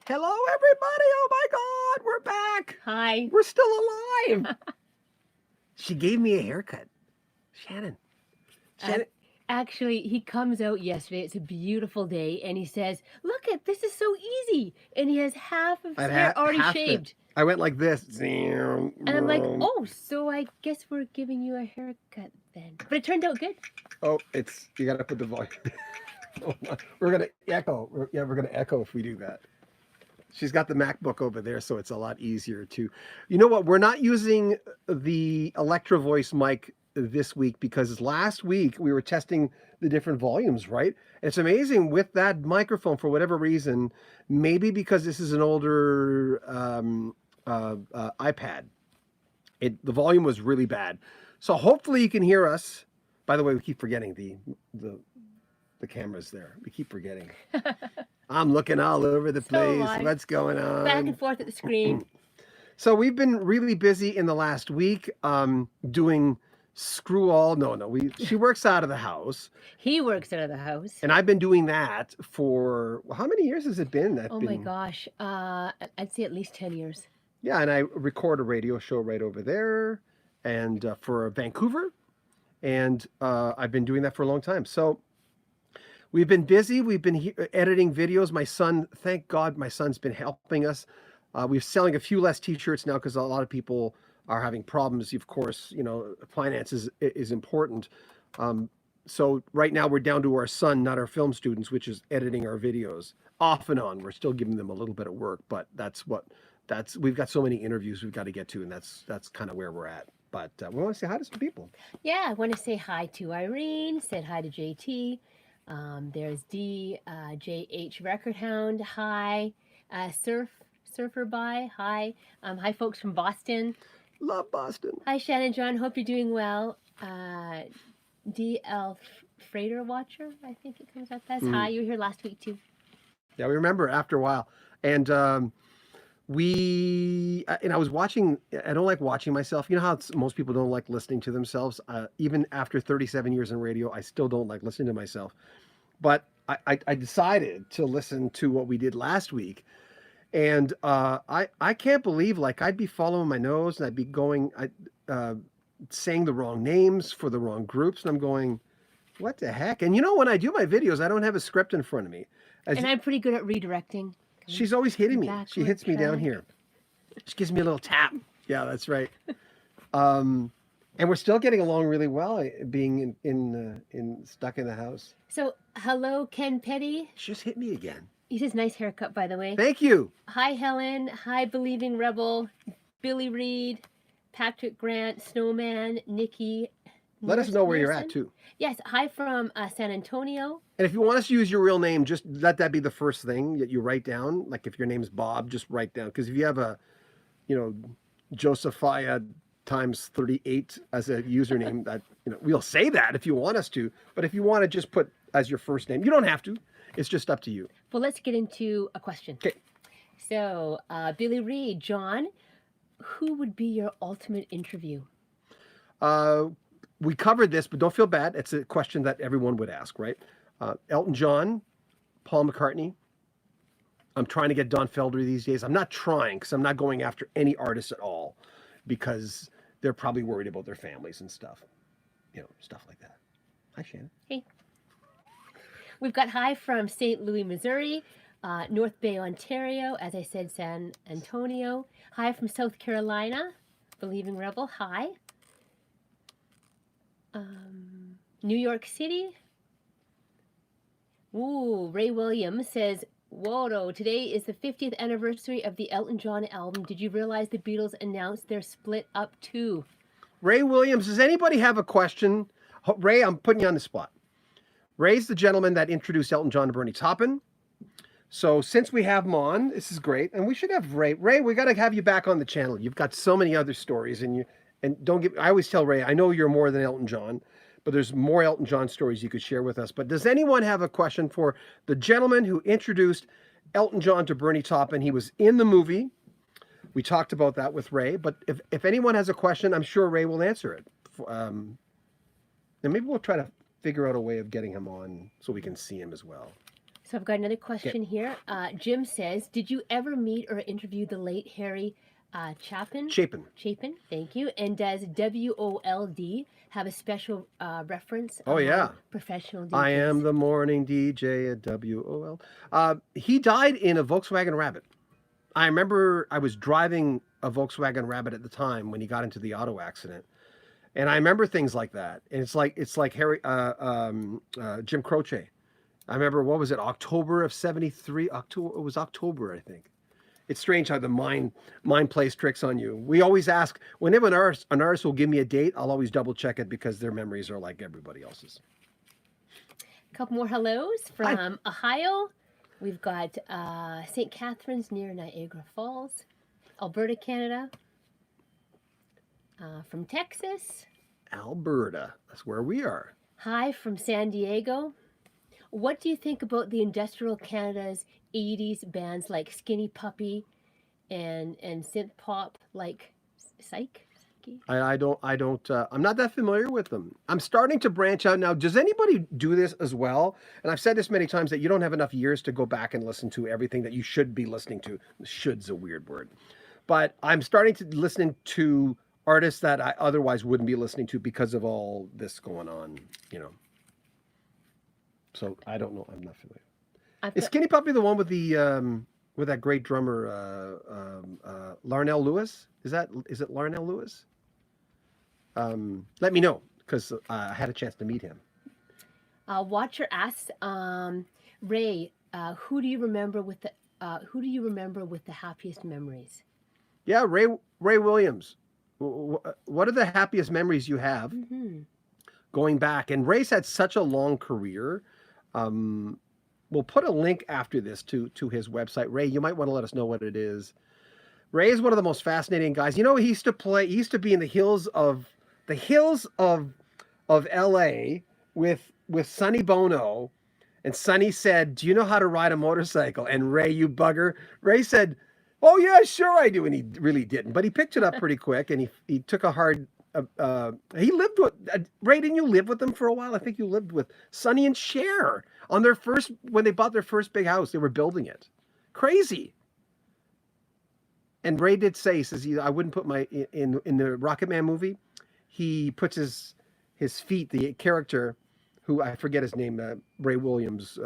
Hello, everybody. Oh, my God. We're back. Hi. We're still alive. She gave me a haircut. Shannon. Actually, he comes out yesterday. It's a beautiful day. And he says, look, this is so easy. And he has half of his hair already shaved. I went like this. And I'm like, oh, so I guess we're giving you a haircut then. But it turned out good. Oh, you got to put the volume. We're going to echo. We're going to echo if we do that. She's got the MacBook over there, so it's a lot easier to... You know what? We're not using the Electro Voice mic this week because last week we were testing the different volumes, right? It's amazing with that microphone, for whatever reason, maybe because this is an older iPad, the volume was really bad. So hopefully you can hear us. By the way, we keep forgetting the cameras there. We keep forgetting. I'm looking all over the place. What's going on? Back and forth at the screen. So we've been really busy in the last week doing screw all. No. She works out of the house. He works out of the house. And I've been doing that for, how many years has it been? My gosh. I'd say at least 10 years. Yeah, and I record a radio show right over there and for Vancouver. And I've been doing that for a long time. So we've been busy. We've been editing videos. My son, thank God, my son's been helping us. We're selling a few less T-shirts now because a lot of people are having problems. Of course, finance is important. So right now we're down to our son, not our film students, which is editing our videos off and on. We're still giving them a little bit of work, but we've got so many interviews we've got to get to, and that's kind of where we're at. But we want to say hi to some people. Yeah, I want to say hi to Irene. Said hi to JT. There's D, JH Record Hound. Hi. Surfer by. Hi. Hi, folks from Boston. Love Boston. Hi, Shannon John. Hope you're doing well. DL Freighter Watcher, I think it comes up as. Hi, you were here last week too. Yeah, we remember after a while. And I was watching, I don't like watching myself. You know how most people don't like listening to themselves? Even after 37 years in radio, I still don't like listening to myself. But I decided to listen to what we did last week. And I can't believe, like, I'd be following my nose and I'd be going, saying the wrong names for the wrong groups. And I'm going, what the heck? And when I do my videos, I don't have a script in front of me. And I'm pretty good at redirecting. She's always hitting me. She hits me down here. She gives me a little tap. Yeah, that's right. And we're still getting along really well, being in stuck in the house. So, hello, Ken Petty. She just hit me again. He says, nice haircut, by the way. Thank you. Hi, Helen. Hi, Believing Rebel. Billy Reed. Patrick Grant. Snowman. Nikki. Let us know where you're at, too. Yes. Hi from San Antonio. And if you want us to use your real name, just let that be the first thing that you write down. Like if your name's Bob, just write down. Because if you have a, Josephiah times 38 as a username, that we'll say that if you want us to. But if you want to just put as your first name, you don't have to. It's just up to you. Well, let's get into a question. Okay. So, Billy Reed, John, who would be your ultimate interview? We covered this, but don't feel bad. It's a question that everyone would ask, right? Elton John, Paul McCartney. I'm trying to get Don Felder these days. I'm not trying because I'm not going after any artists at all because they're probably worried about their families and stuff. Stuff like that. Hi, Shannon. Hey. We've got hi from St. Louis, Missouri, North Bay, Ontario, as I said, San Antonio. Hi from South Carolina, Believing Rebel. Hi. New York City. Ooh, Ray Williams says, whoa, today is the 50th anniversary of the Elton John album. Did you realize the Beatles announced their split up too? Ray Williams, does anybody have a question? Ray, I'm putting you on the spot. Ray's the gentleman that introduced Elton John to Bernie Taupin. So since we have him on, this is great. And we should have Ray. Ray, we got to have you back on the channel. You've got so many other stories. And I always tell Ray, I know you're more than Elton John, but there's more Elton John stories you could share with us. But does anyone have a question for the gentleman who introduced Elton John to Bernie Taupin? He was in the movie. We talked about that with Ray. But if anyone has a question, I'm sure Ray will answer it. And maybe we'll try to figure out a way of getting him on so we can see him as well. So I've got another question here. Jim says, did you ever meet or interview the late Harry Chapin? Chapin. Chapin, thank you. And does WOLD have a special reference? Oh, yeah. Professional DJs? I am the morning DJ at WOL. He died in a Volkswagen Rabbit. I remember I was driving a Volkswagen Rabbit at the time when he got into the auto accident. And I remember things like that. And it's like Harry, Jim Croce. I remember, what was it, October of 73? It was October, I think. It's strange how the mind plays tricks on you. We always ask, whenever an artist will give me a date, I'll always double check it because their memories are like everybody else's. A couple more hellos from Ohio. We've got St. Catharines near Niagara Falls, Alberta, Canada. From Texas. Alberta, that's where we are. Hi from San Diego. What do you think about the industrial Canada's 80s bands like Skinny Puppy and synth pop like Psyche? I'm not that familiar with them. I'm starting to branch out now. Does anybody do this as well? And I've said this many times that you don't have enough years to go back and listen to everything that you should be listening to. Should's a weird word. But I'm starting to listen to artists that I otherwise wouldn't be listening to because of all this going on, So I don't know. I'm not familiar. Is Skinny Puppy the one with the with that great drummer Larnell Lewis? Is it Larnell Lewis? Let me know because I had a chance to meet him. Watcher asks, Ray, who do you remember with the happiest memories? Yeah, Ray Williams. What are the happiest memories you have going back? And Ray's had such a long career. We'll put a link after this to his website. Ray, you might want to let us know what it is. Ray is one of the most fascinating guys. He used to be in the hills of LA with Sonny Bono, and Sonny said, "Do you know how to ride a motorcycle?" And Ray, you bugger. Ray said, "Oh yeah, sure I do," and he really didn't. But he picked it up pretty quick, and he took a hard. He lived with Ray. Didn't you live with them for a while? I think you lived with Sonny and Cher on when they bought their first big house. They were building it. Crazy. And Ray did say, he says, I wouldn't put in the Rocket Man movie. He puts his feet. The character, who I forget his name, Ray Williams,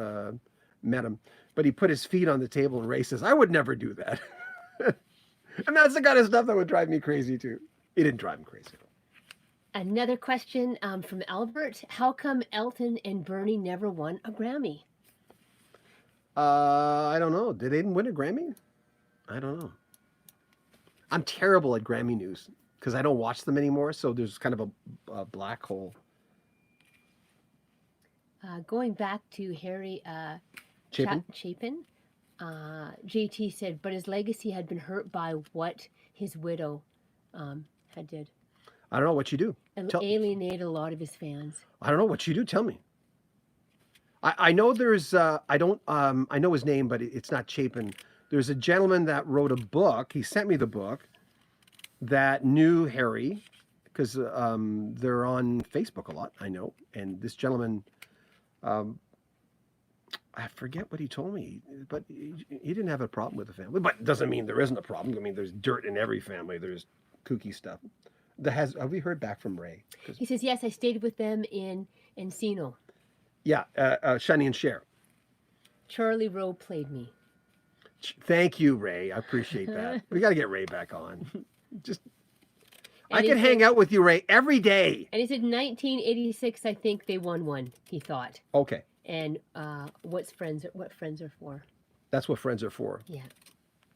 met him, but he put his feet on the table, and Ray says, "I would never do that." And that's the kind of stuff that would drive me crazy too. It didn't drive him crazy. Another question from Albert. How come Elton and Bernie never won a Grammy? I don't know. Did they win a Grammy? I don't know. I'm terrible at Grammy news because I don't watch them anymore. So there's kind of a black hole. Going back to Harry Chapin. JT said, but his legacy had been hurt by what his widow had did. I don't know what you do. Alienated a lot of his fans. I don't know what you do. Tell me. I know there's I know his name, but it's not Chapin. There's a gentleman that wrote a book. He sent me the book that knew Harry because they're on Facebook a lot. I know, and this gentleman. I forget what he told me, but he didn't have a problem with the family. But it doesn't mean there isn't a problem. I mean, there's dirt in every family. There's kooky stuff. Have we heard back from Ray? He says, yes, I stayed with them in Encino. Yeah, Shannon and Cher. Charlie Rowe played me. Thank you, Ray. I appreciate that. We got to get Ray back on. I can hang out with you, Ray, every day. And he said 1986, I think they won one, he thought. Okay. And what friends are for? That's what friends are for. Yeah.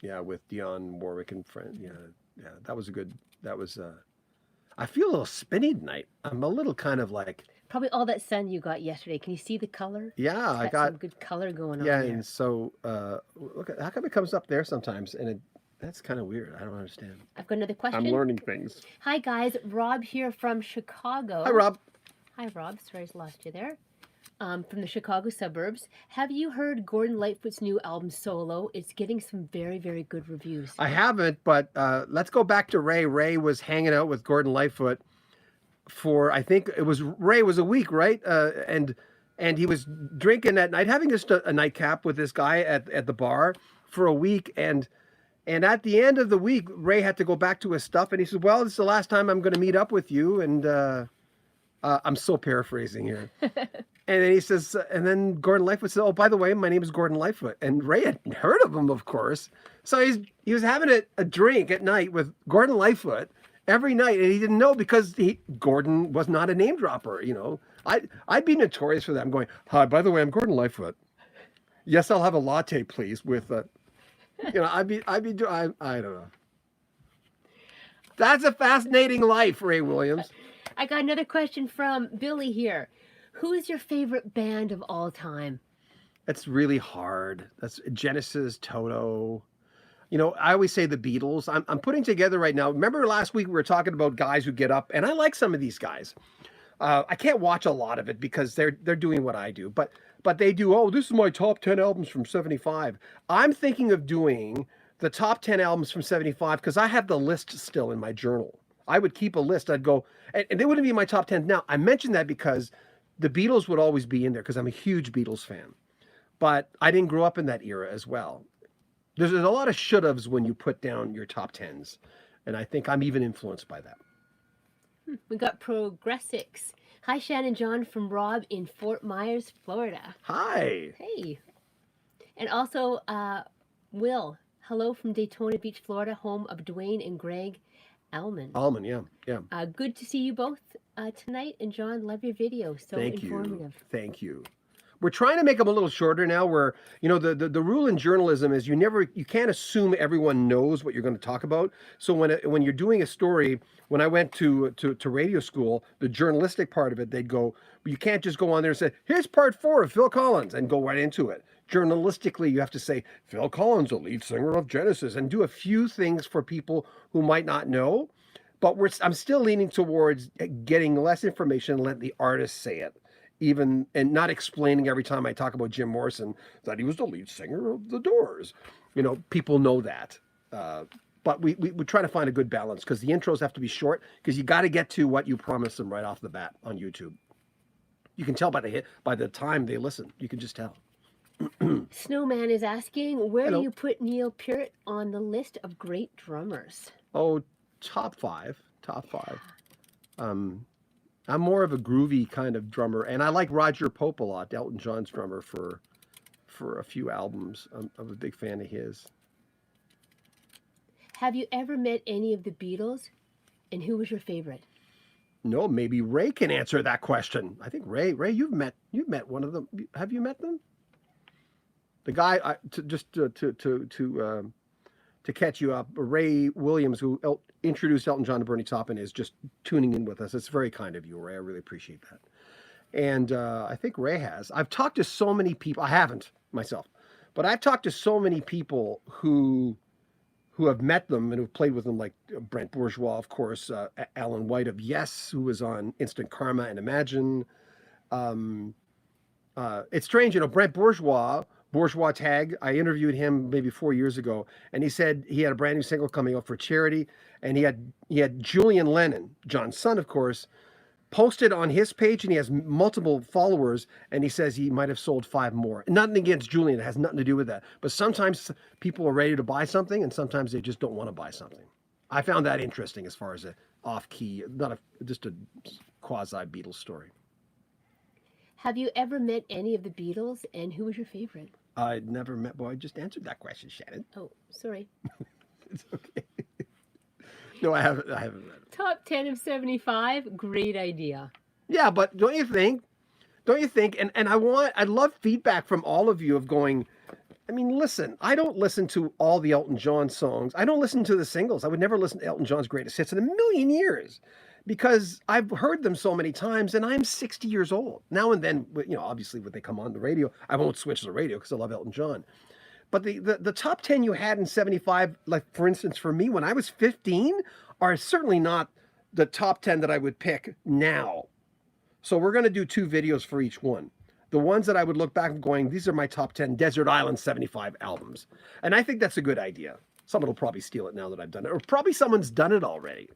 Yeah, with Dionne Warwick and friends. Yeah, that was I feel a little spinny tonight. I'm a little kind of like... Probably all that sun you got yesterday. Can you see the color? Yeah, I got some good color going on. Yeah, there. and so look, how come it comes up there sometimes? And that's kind of weird. I don't understand. I've got another question. I'm learning things. Hi, guys. Rob here from Chicago. Hi, Rob. Hi, Rob. Sorry I lost you there. From the Chicago suburbs. Have you heard Gordon Lightfoot's new album, Solo? It's getting some very, very good reviews. I haven't, but let's go back to Ray. Ray was hanging out with Gordon Lightfoot for, I think Ray was a week, right? And and he was drinking that night, having just a nightcap with this guy at the bar for a week, and at the end of the week, Ray had to go back to his stuff, and he said, "Well, this is the last time I'm going to meet up with you," and I'm so paraphrasing here. And then he says, and then Gordon Lightfoot said, "Oh, by the way, my name is Gordon Lightfoot." And Ray had heard of him, of course. So he was having a drink at night with Gordon Lightfoot every night, and he didn't know because Gordon was not a name dropper. You know, I'd be notorious for that. I'm going, "Hi, by the way, I'm Gordon Lightfoot. Yes, I'll have a latte, please." With you know, I don't know. That's a fascinating life, Ray Williams. I got another question from Billy here. Who is your favorite band of all time? That's really hard. That's Genesis, Toto. You know, I always say the Beatles. I'm putting together right now. Remember last week we were talking about guys who get up, and I like some of these guys. I can't watch a lot of it because they're doing what I do, but they do. Oh, this is my top 10 albums from '75. I'm thinking of doing the top 10 albums from '75 because I have the list still in my journal. I would keep a list. I'd go, and they wouldn't be my top 10. Now I mentioned that because the Beatles would always be in there because I'm a huge Beatles fan, but I didn't grow up in that era as well. There's a lot of should-haves when you put down your top 10s, and I think I'm even influenced by that. We got Progressix. Hi, Shannon John from Rob in Fort Myers, Florida. Hi. Hey. And also, Will. Hello from Daytona Beach, Florida, home of Dwayne and Greg Allman. Allman, yeah. Good to see you both tonight. And John, love your video. So informative. Thank you. We're trying to make them a little shorter now where, you know, the rule in journalism is you can't assume everyone knows what you're going to talk about. So when you're doing a story, when I went to radio school, the journalistic part of it, they'd go, you can't just go on there and say, here's part 4 of Phil Collins and go right into it. Journalistically, you have to say, Phil Collins, the lead singer of Genesis, and do a few things for people who might not know. But I'm still leaning towards getting less information and let the artist say it. Even and not explaining every time I talk about Jim Morrison that he was the lead singer of the Doors. You know, people know that. But we try to find a good balance because the intros have to be short because you got to get to what you promised them right off the bat on YouTube. You can tell by the time they listen. You can just tell. Snowman is asking, where Hello. do you put Neil Peart on the list of great drummers? Oh, top five. I'm more of a groovy kind of drummer, and I like Roger Pope a lot, Elton John's drummer for a few albums. I'm a big fan of his. Have you ever met any of the Beatles, and who was your favorite? No, maybe Ray can answer that question. I think Ray, you've met one of them. Have you met them? The guy, to catch you up, Ray Williams, who introduced Elton John to Bernie Taupin, is just tuning in with us. It's very kind of you, Ray. I really appreciate that. And I think Ray has. I've talked to so many people. I haven't myself, but I've talked to so many people who have met them and who've played with them, like Brent Bourgeois, of course, Alan White of Yes, who was on Instant Karma and Imagine. It's strange, you know, Brent Bourgeois Tag, I interviewed him maybe 4 years ago, and he said he had a brand new single coming out for charity, and he had Julian Lennon, John's son, of course, posted on his page, and he has multiple followers, and he says he might have sold 5 more. Nothing against Julian, it has nothing to do with that. But sometimes people are ready to buy something, and sometimes they just don't want to buy something. I found that interesting as far as a off-key, just a quasi-Beatles story. Have you ever met any of the Beatles, and who was your favorite? I'd never met. Well, I just answered that question, Shannon. Oh, sorry. It's okay. No, I haven't met him. Top 10 of 75, great idea. Yeah, but don't you think? And I'd love feedback from all of you of going, I mean, listen, I don't listen to all the Elton John songs. I don't listen to the singles. I would never listen to Elton John's greatest hits in a million years because I've heard them so many times and I'm 60 years old. Now and then, you know, obviously when they come on the radio, I won't switch to the radio because I love Elton John. But the top 10 you had in 75, like for instance, for me, when I was 15, are certainly not the top 10 that I would pick now. So we're going to do 2 videos for each one. The ones that I would look back and going, these are my top 10 Desert Island 75 albums. And I think that's a good idea. Someone will probably steal it now that I've done it. Or probably someone's done it already.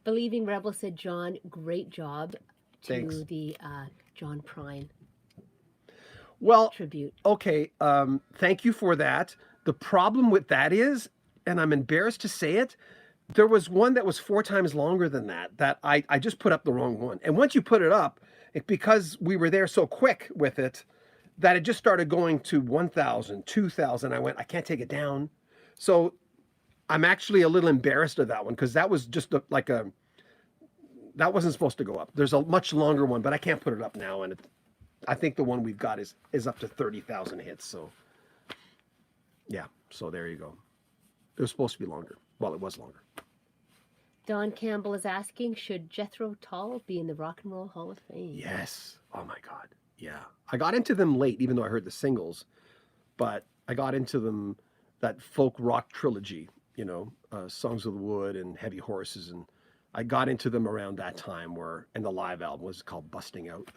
Believing Rebel said, John, great job. to Thanks. the John Prine Well, tribute. okay. Thank you for that. The problem with that is, and I'm embarrassed to say it, there was one that was 4 times longer than that I just put up the wrong one. And once you put it up, because we were there so quick with it, that it just started going to 1,000, 2,000. I went, I can't take it down. So I'm actually a little embarrassed of that one because that was just that wasn't supposed to go up. There's a much longer one, but I can't put it up now. And I think the one we've got is up to 30,000 hits. So yeah, so there you go. It was supposed to be longer. Well, it was longer. Don Campbell is asking, should Jethro Tull be in the Rock and Roll Hall of Fame? Yes. Oh my God. Yeah. I got into them late, even though I heard the singles, but I got into them, that folk rock trilogy, Songs of the Wood and Heavy Horses. And I got into them around that time and the live album was called Bursting Out.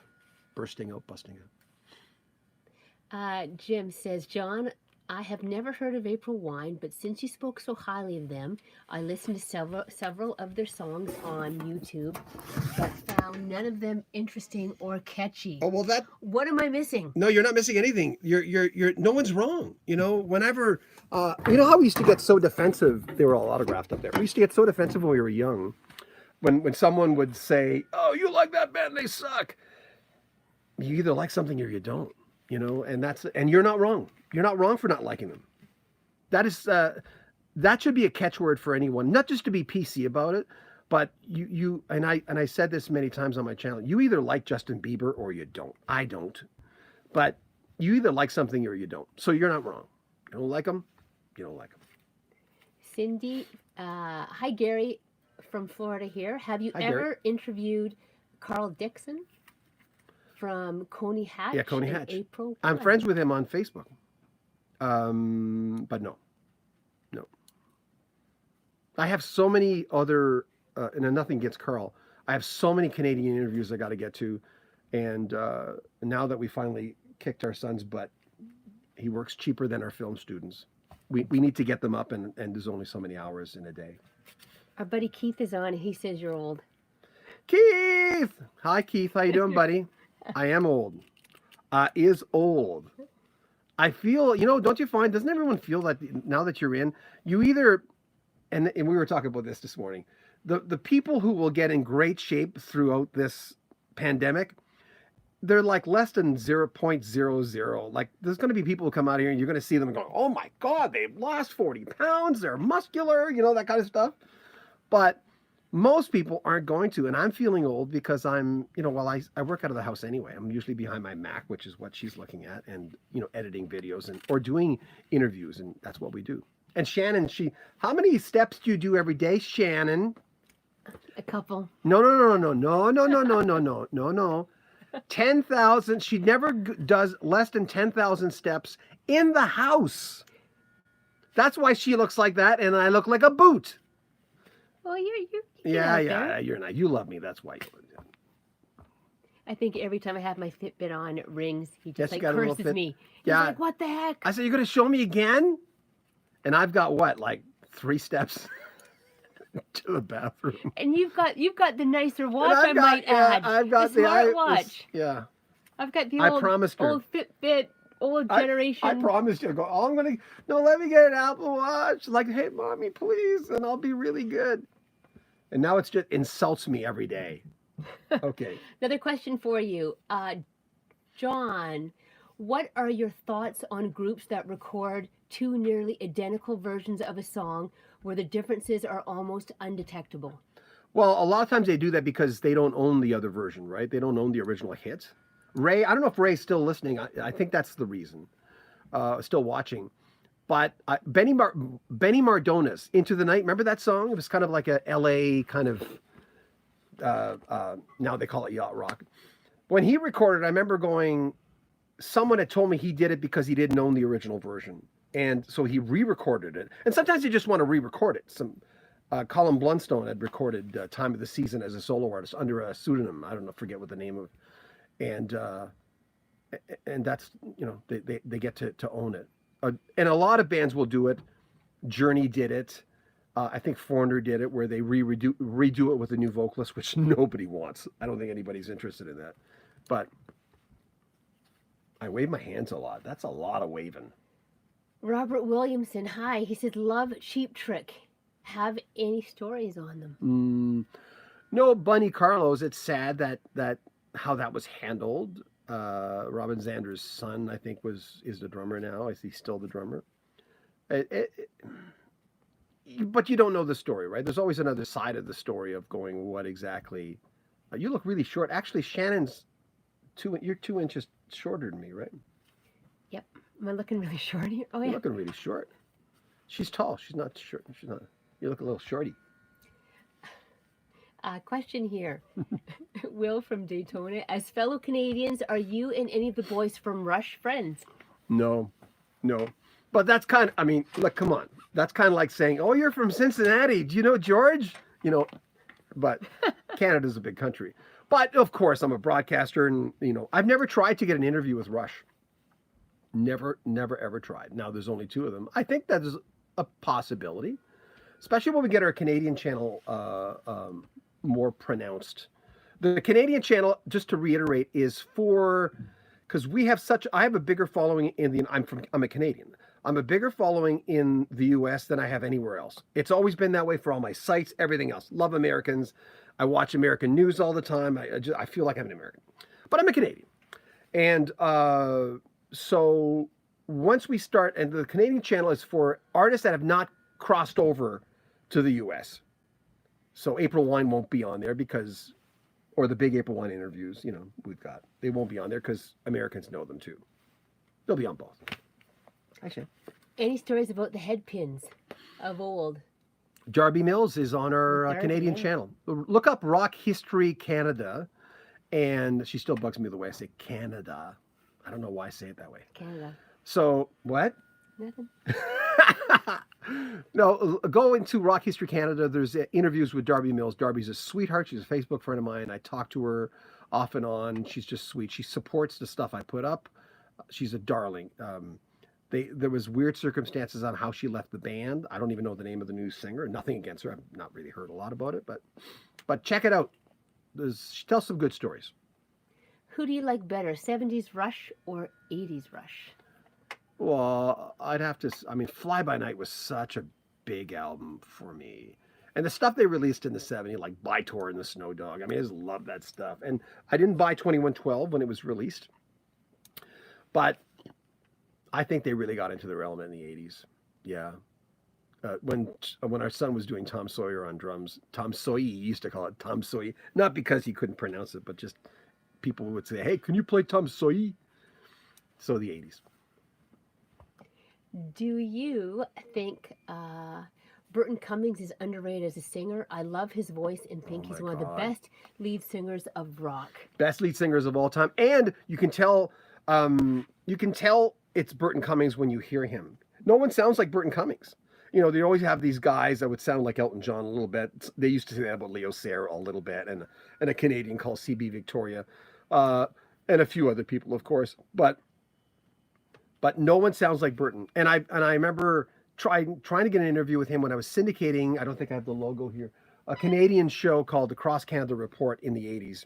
Jim says, John, I have never heard of April Wine, but since you spoke so highly of them, I listened to several of their songs on YouTube, but found none of them interesting or catchy. Oh, well, What am I missing? No, you're not missing anything. You're no one's wrong. Whenever, you know how we used to get so defensive, they were all autographed up there. We used to get so defensive when we were young, when someone would say, oh, you like that band, they suck. You either like something or you don't, and you're not wrong. You're not wrong for not liking them. That is, that should be a catchword for anyone, not just to be PC about it, but and I said this many times on my channel, you either like Justin Bieber or you don't. I don't, but you either like something or you don't. So you're not wrong. You don't like them, you don't like them. Cindy, hi Gary from Florida here. Have you ever interviewed Carl Dixon from Coney Hatch? Yeah, Coney Hatch. April. I'm friends with him on Facebook. But no. I have so many other, and nothing against Carl. I have so many Canadian interviews I got to get to, and now that we finally kicked our son's butt, he works cheaper than our film students. We need to get them up, and there's only so many hours in a day. Our buddy Keith is on. He says you're old. Keith! Hi, Keith. How you doing, buddy? I am old. Is old. I feel, don't you find, doesn't everyone feel that now that you're in, you either, and we were talking about this morning, the people who will get in great shape throughout this pandemic, they're like less than 0.00. Like there's going to be people who come out here and you're going to see them and go, oh my God, they've lost 40 pounds. They're muscular, that kind of stuff. But most people aren't going to, and I'm feeling old because I'm, while I work out of the house anyway. I'm usually behind my Mac, which is what she's looking at, and, editing videos or doing interviews, and that's what we do. And Shannon, how many steps do you do every day, Shannon? A couple. No. 10,000. She never does less than 10,000 steps in the house. That's why she looks like that, and I look like a boot. Well, you're Yeah, you're not. You love me. That's why. I think every time I have my Fitbit on, it rings. He just curses me. He's Yeah. like, what the heck? I said, you're going to show me again? And I've got what, like 3 steps to the bathroom. And you've got the nicer watch, I might add. I've got the smartwatch. Yeah. I've got the I promised her. old Fitbit, old generation. I promised you. Let me get an Apple Watch. Like, hey, mommy, please, and I'll be really good. And now it's just insults me every day. Okay. Another question for you. John, what are your thoughts on groups that record 2 nearly identical versions of a song where the differences are almost undetectable? Well, a lot of times they do that because they don't own the other version, right? They don't own the original hit. Ray, I don't know if Ray's still listening. I think that's the reason. Still watching. But Benny Mardona's Into the Night, remember that song? It was kind of like a LA kind of, now they call it yacht rock. When he recorded, I remember someone had told me he did it because he didn't own the original version. And so he re-recorded it. And sometimes you just want to re-record it. Colin Blunstone had recorded Time of the Season as a solo artist under a pseudonym. I don't know, forget what the name of. And that's, they get to own it. And a lot of bands will do it. Journey did it. I think Foreigner did it where they redo it with a new vocalist, which nobody wants. I don't think anybody's interested in that. But I wave my hands a lot. That's a lot of waving. Robert Williamson, hi. He says, love Cheap Trick. Have any stories on them? No, Bunny Carlos. It's sad that how that was handled. Robin Zander's son, I think, is the drummer now. Is he still the drummer? But you don't know the story, right? There's always another side of the story of going, what exactly? You look really short. Actually, Shannon's you're 2 inches shorter than me, right? Yep. Am I looking really short here? Oh, yeah. You're looking really short. She's tall. She's not short. She's not. You look a little shorty. Question here. Will from Daytona. As fellow Canadians, are you and any of the boys from Rush friends? No. But that's kind of, I mean, look, come on. That's kind of like saying, oh, you're from Cincinnati. Do you know George? You know, but Canada's a big country. But of course, I'm a broadcaster and, I've never tried to get an interview with Rush. Never, ever tried. Now, there's only 2 of them. I think that is a possibility, especially when we get our Canadian channel more pronounced. The Canadian channel, just to reiterate, is because I have a bigger following I'm a Canadian. I'm a bigger following in the US than I have anywhere else. It's always been that way for all my sites, everything else. Love Americans. I watch American news all the time. I feel like I'm an American, but I'm a Canadian. And so once we start, and the Canadian channel is for artists that have not crossed over to the US. So April Wine won't be on there or the big April Wine interviews, they won't be on there because Americans know them too. They'll be on both. Actually. Any stories about the head pins of old? Darby Mills is on our Canadian channel. Look up Rock History Canada, and she still bugs me the way I say Canada. I don't know why I say it that way. Canada. So, what? Nothing. No, go into Rock History Canada. There's interviews with Darby Mills. Darby's a sweetheart. She's a Facebook friend of mine. I talk to her off and on. She's just sweet. She supports the stuff I put up. She's a darling. There was weird circumstances on how she left the band. I don't even know the name of the new singer. Nothing against her. I've not really heard a lot about it, but check it out. She tells some good stories. Who do you like better, 70s Rush or 80s Rush? Well, Fly By Night was such a big album for me. And the stuff they released in the 70s, like Bytor and the Snow Dog, I just love that stuff. And I didn't buy 2112 when it was released, but I think they really got into their element in the 80s. Yeah. When our son was doing Tom Sawyer on drums, Tom Sawyer, he used to call it Tom Sawyer, not because he couldn't pronounce it, but just people would say, hey, can you play Tom Sawyer? So the 80s. Do you think Burton Cummings is underrated as a singer? I love his voice and think he's one of the best lead singers of rock. Best lead singers of all time. And you can tell it's Burton Cummings when you hear him. No one sounds like Burton Cummings. They always have these guys that would sound like Elton John a little bit. They used to say that about Leo Sayer a little bit, and a Canadian called CB Victoria, and a few other people, of course. But no one sounds like Burton. And I remember trying to get an interview with him when I was syndicating. I don't think I have the logo here. A Canadian show called the Cross Canada Report in the 80s,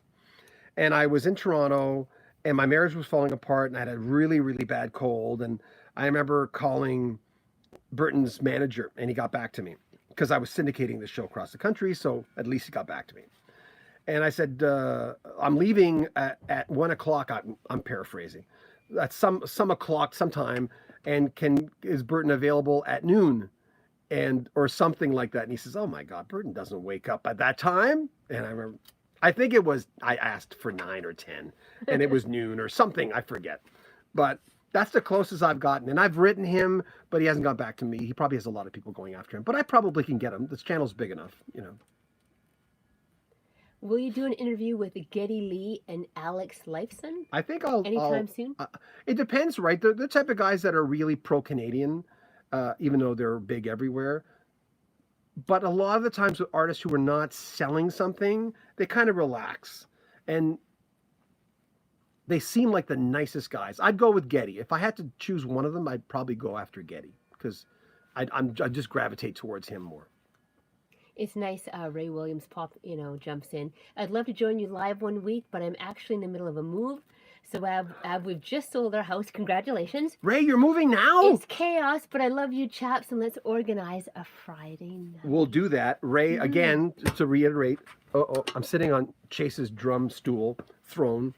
and I was in Toronto. And my marriage was falling apart, and I had a really, really bad cold. And I remember calling Burton's manager, and he got back to me because I was syndicating the show across the country. So at least he got back to me. And I said, I'm leaving at 1 o'clock. I'm paraphrasing. At some o'clock sometime. And is Burton available at noon? Or something like that. And he says, oh my God, Burton doesn't wake up at that time. And I remember, I think I asked for 9 or 10 and it was noon or something. I forget, but that's the closest I've gotten. And I've written him, but he hasn't got back to me. He probably has a lot of people going after him, but I probably can get him. This channel's big enough, Will you do an interview with Geddy Lee and Alex Lifeson? I think anytime soon. It depends, right? The type of guys that are really pro-Canadian, even though they're big everywhere. But a lot of the times with artists who are not selling something, they kind of relax. And they seem like the nicest guys. I'd go with Geddy. If I had to choose one of them, I'd probably go after Geddy because I just gravitate towards him more. It's nice. Ray Williams jumps in. I'd love to join you live one week, but I'm actually in the middle of a move. So we've just sold our house. Congratulations. Ray, you're moving now? It's chaos, but I love you chaps, and let's organize a Friday night. We'll do that. Ray, again, to reiterate, I'm sitting on Chase's drum stool, throne.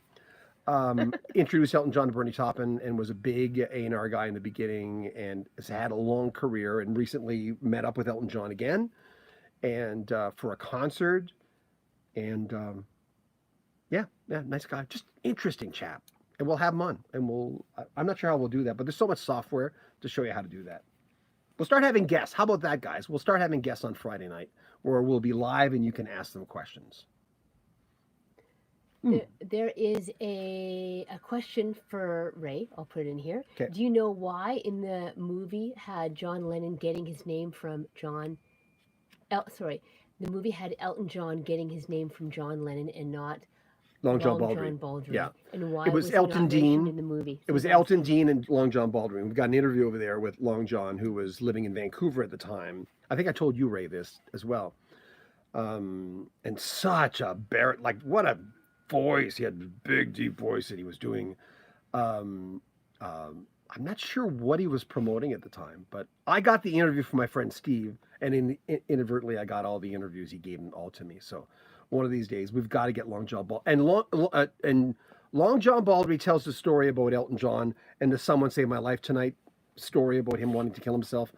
Introduced Elton John to Bernie Taupin and was a big A&R guy in the beginning and has had a long career and recently met up with Elton John again and for a concert. And yeah, nice guy. Just interesting chap. And we'll have him on. And I'm not sure how we'll do that, but there's so much software to show you how to do that. We'll start having guests. How about that, guys? We'll start having guests on Friday night where we'll be live and you can ask them questions. There is a question for Ray. I'll put it in here. Okay. Do you know why in the movie had John Lennon getting his name from the movie had Elton John getting his name from John Lennon and not Long John Baldry. Yeah. And why It was he Elton not mentioned Dean. in the movie? It was Elton Dean and Long John Baldry. We've got an interview over there with Long John, who was living in Vancouver at the time. I think I told you, Ray, this as well. And such a what a voice. He had a big, deep voice that he was doing. I'm not sure what he was promoting at the time, but I got the interview from my friend Steve, and inadvertently I got all the interviews. He gave them all to me. So one of these days we've got to get Long John Baldry. And Long John Baldry tells the story about Elton John and the Someone Saved My Life Tonight story about him wanting to kill himself,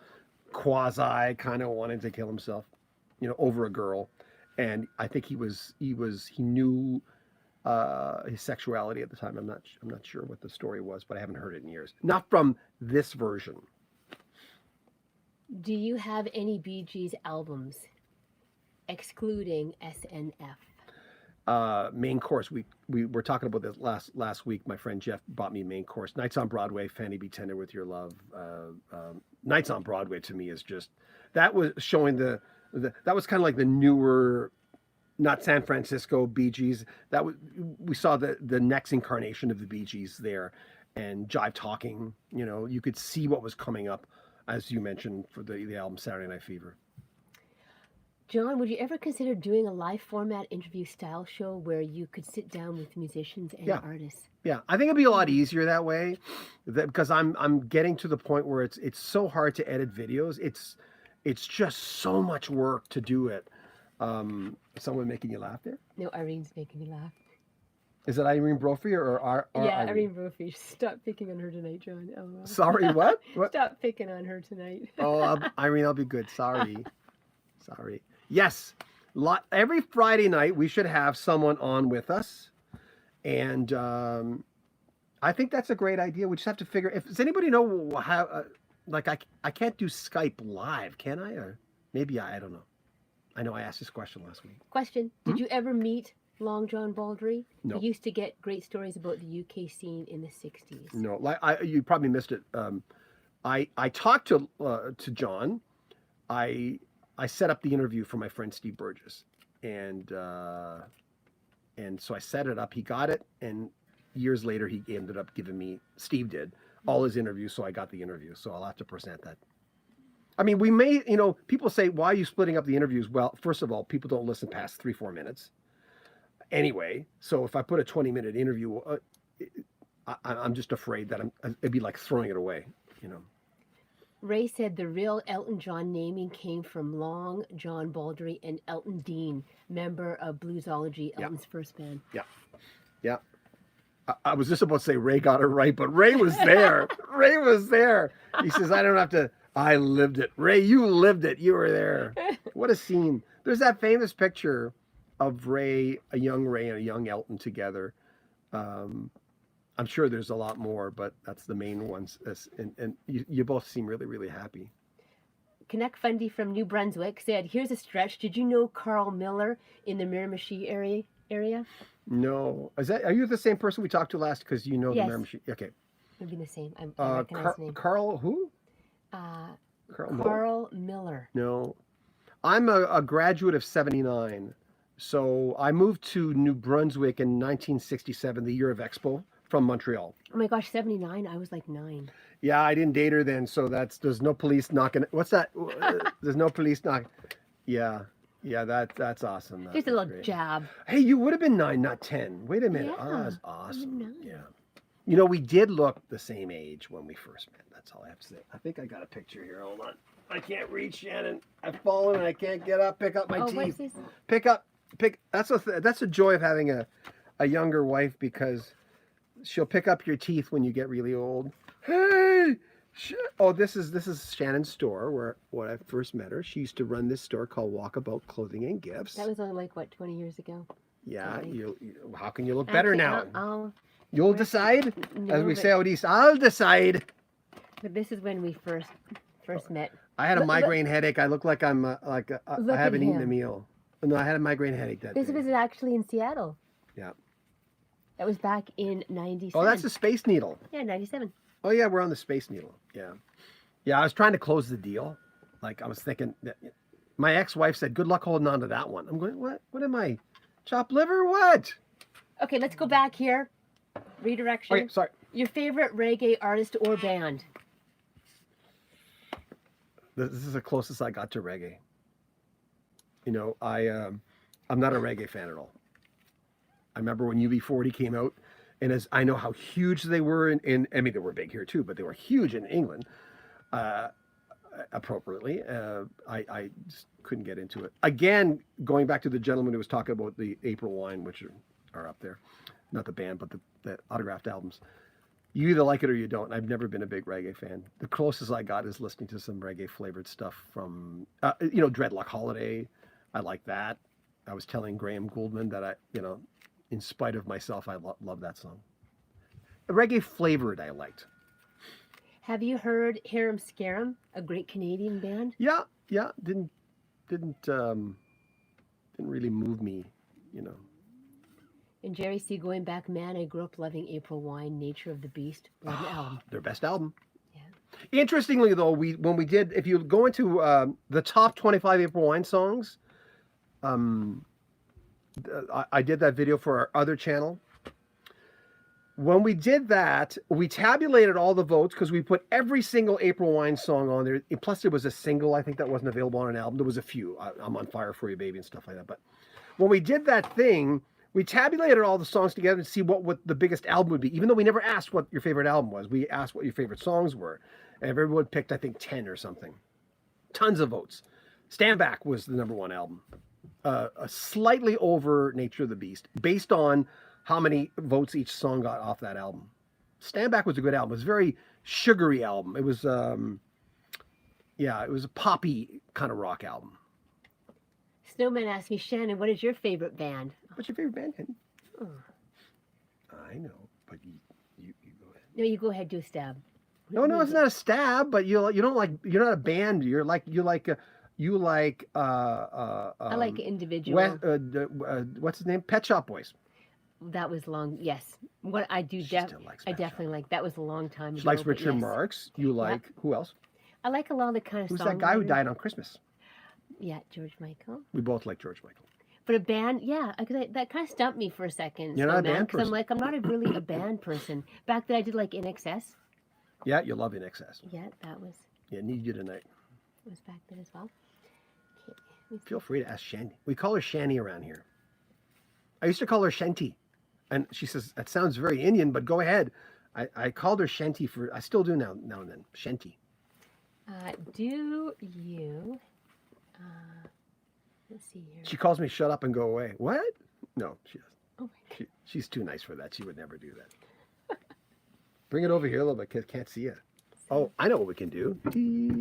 quasi kind of wanting to kill himself, over a girl. And I think he knew his sexuality at the time. I'm not sure what the story was, but I haven't heard it in years. Not from this version. Do you have any Bee Gees albums, excluding SNF? Main course. We were talking about this last week. My friend Jeff bought me Main Course. Nights on Broadway, Fanny Be Tender with Your Love. Nights on Broadway to me is just, that was showing that was kind of like the newer, not San Francisco Bee Gees. We saw the next incarnation of the Bee Gees there, and Jive Talking. You could see what was coming up, as you mentioned, for the album Saturday Night Fever. John, would you ever consider doing a live format interview style show where you could sit down with musicians and artists? Yeah, I think it'd be a lot easier that way, because I'm getting to the point where it's so hard to edit videos. It's just so much work to do it. Someone making you laugh there? No, Irene's making me laugh. Is it Irene Brophy or yeah, Irene Brophy. Stop picking on her tonight, John. Oh, sorry, what? Stop picking on her tonight. Irene, I'll be good. Sorry. Yes, every Friday night we should have someone on with us, and I think that's a great idea. We just have to figure. Does anybody know how? I can't do Skype live, can I? Or maybe I don't know. I know I asked this question last week. Question: Did you ever meet Long John Baldry? No. He used to get great stories about the UK scene in the 60s. No, you probably missed it. I talked to John. I set up the interview for my friend Steve Burgess, and so I set it up. He got it, and years later he ended up giving me, Steve did, all his interviews, so I got the interview. So I'll have to present that. I mean, we may, people say, why are you splitting up the interviews? Well, first of all, people don't listen past 3-4 minutes. Anyway, so if I put a 20-minute interview, I'm just afraid that it'd be like throwing it away, Ray said the real Elton John naming came from Long John Baldry and Elton Dean, member of Bluesology, Elton's first band. Yeah. I was just about to say Ray got it right, but Ray was there. Ray was there. He says, I don't have to. I lived it. Ray, you lived it. You were there. What a scene. There's that famous picture of Ray, a young Ray and a young Elton together. I'm sure there's a lot more, but that's the main ones. And you both seem really, really happy. Connect Fundy from New Brunswick said, here's a stretch. Did you know Carl Miller in the Miramichi area? No. Are you the same person we talked to last? Because you know yes. the Miramichi. Okay. Maybe the same. I recognize the name. Carl who? Carl Miller. No. I'm a graduate of 79. So I moved to New Brunswick in 1967, the year of Expo, from Montreal. Oh my gosh, 79? I was like 9. Yeah, I didn't date her then, so there's no police knocking. What's that? There's no police knock. Yeah. Yeah, that's awesome. Just a That's little great. jab. Hey, you would have been 9, not 10. Wait a minute. Oh, Yeah, that's I'm awesome. 9. Yeah. You know, we did look the same age when we first met. That's all I have to say. I think I got a picture here. Hold on. I can't reach, Shannon. I've fallen and I can't get up. Pick up my What's teeth. this? Pick. That's a joy of having a younger wife, because she'll pick up your teeth when you get really old. Hey. Oh, this is Shannon's store when I first met her. She used to run this store called Walkabout Clothing and Gifts. That was only like, what, 20 years ago? Yeah, Sorry. how can you look better Actually, now? You'll decide, No, as we but- say out east. I'll decide. But this is when we first met. I had a Look- migraine headache. I look like I'm I Look haven't at eaten a him. meal. No, I had a migraine headache that This day. was actually in Seattle. Yeah. That was back in 97. Oh, that's a Space Needle. Yeah, 97. Oh yeah, we're on the Space Needle. Yeah. Yeah, I was trying to close the deal. Like I was thinking that my ex-wife said, "Good luck holding on to that one." I'm going, "What? What am I? Chopped liver? What?" Okay, let's go back here. Redirection. Okay, sorry. Your favorite reggae artist or band? This is the closest I got to reggae. You know, I'm not a reggae fan at all. I remember when UB40 came out, and as I know how huge they were in I mean, they were big here too, but they were huge in England. Appropriately, I just couldn't get into it. Again, going back to the gentleman who was talking about the April Wine, which are up there, not the band, but the autographed albums. You either like it or you don't. I've never been a big reggae fan. The closest I got is listening to some reggae flavored stuff from, Dreadlock Holiday. I like that. I was telling Graham Gouldman that in spite of myself, I love that song. Reggae flavored, I liked. Have you heard Harem Scarum, a great Canadian band? Yeah. Didn't really move me, And Jerry C. going back, man, I grew up loving April Wine, Nature of the Beast, Blood and Album. Their best album. Yeah. Interestingly, though, if you go into the top 25 April Wine songs, I did that video for our other channel. When we did that, we tabulated all the votes because we put every single April Wine song on there. Plus, there was a single, I think, that wasn't available on an album. There was a few. I'm on Fire for You, Baby, and stuff like that. But when we did that thing, we tabulated all the songs together to see what the biggest album would be. Even though we never asked what your favorite album was, we asked what your favorite songs were. And everyone picked, I think, 10 or something. Tons of votes. Stand Back was the number one album. A slightly over Nature of the Beast, based on how many votes each song got off that album. Stand Back was a good album. It was a very sugary album. It was, it was a poppy kind of rock album. Snowman asked me, Shannon, what is your favorite band? What's your favorite band, Henry? Oh. I know, but you go ahead. No, you go ahead, do a stab. No, it's not a stab. But you're not a band. I like individual. What's his name? Pet Shop Boys. That was long. Yes, what I do. She still likes I Pet definitely Shop. like. That was a long time ago. She likes but Richard yes. Marx. You like who else? I like a lot of the kind of. Who's that guy who songwriters. died on Christmas? Yeah, George Michael. We both like George Michael. But a band, yeah, that kind of stumped me for a second. You're not a band I'm person. like, I'm not really a band person. Back then, I did like NXS. Yeah, you love In Excess. Yeah, that was Yeah, Need You Tonight. back then as well. Okay. Feel free to ask Shandy. We call her Shanny around here. I used to call her Shanty. And she says, that sounds very Indian, but go ahead. I called her Shanty I still do now and then. Shanty. Do you? Let's see here. She calls me shut up and go away. What? No, she doesn't. Oh my God. She's too nice for that. She would never do that. Bring it over here a little bit, kids can't see you. Oh, I know what we can do.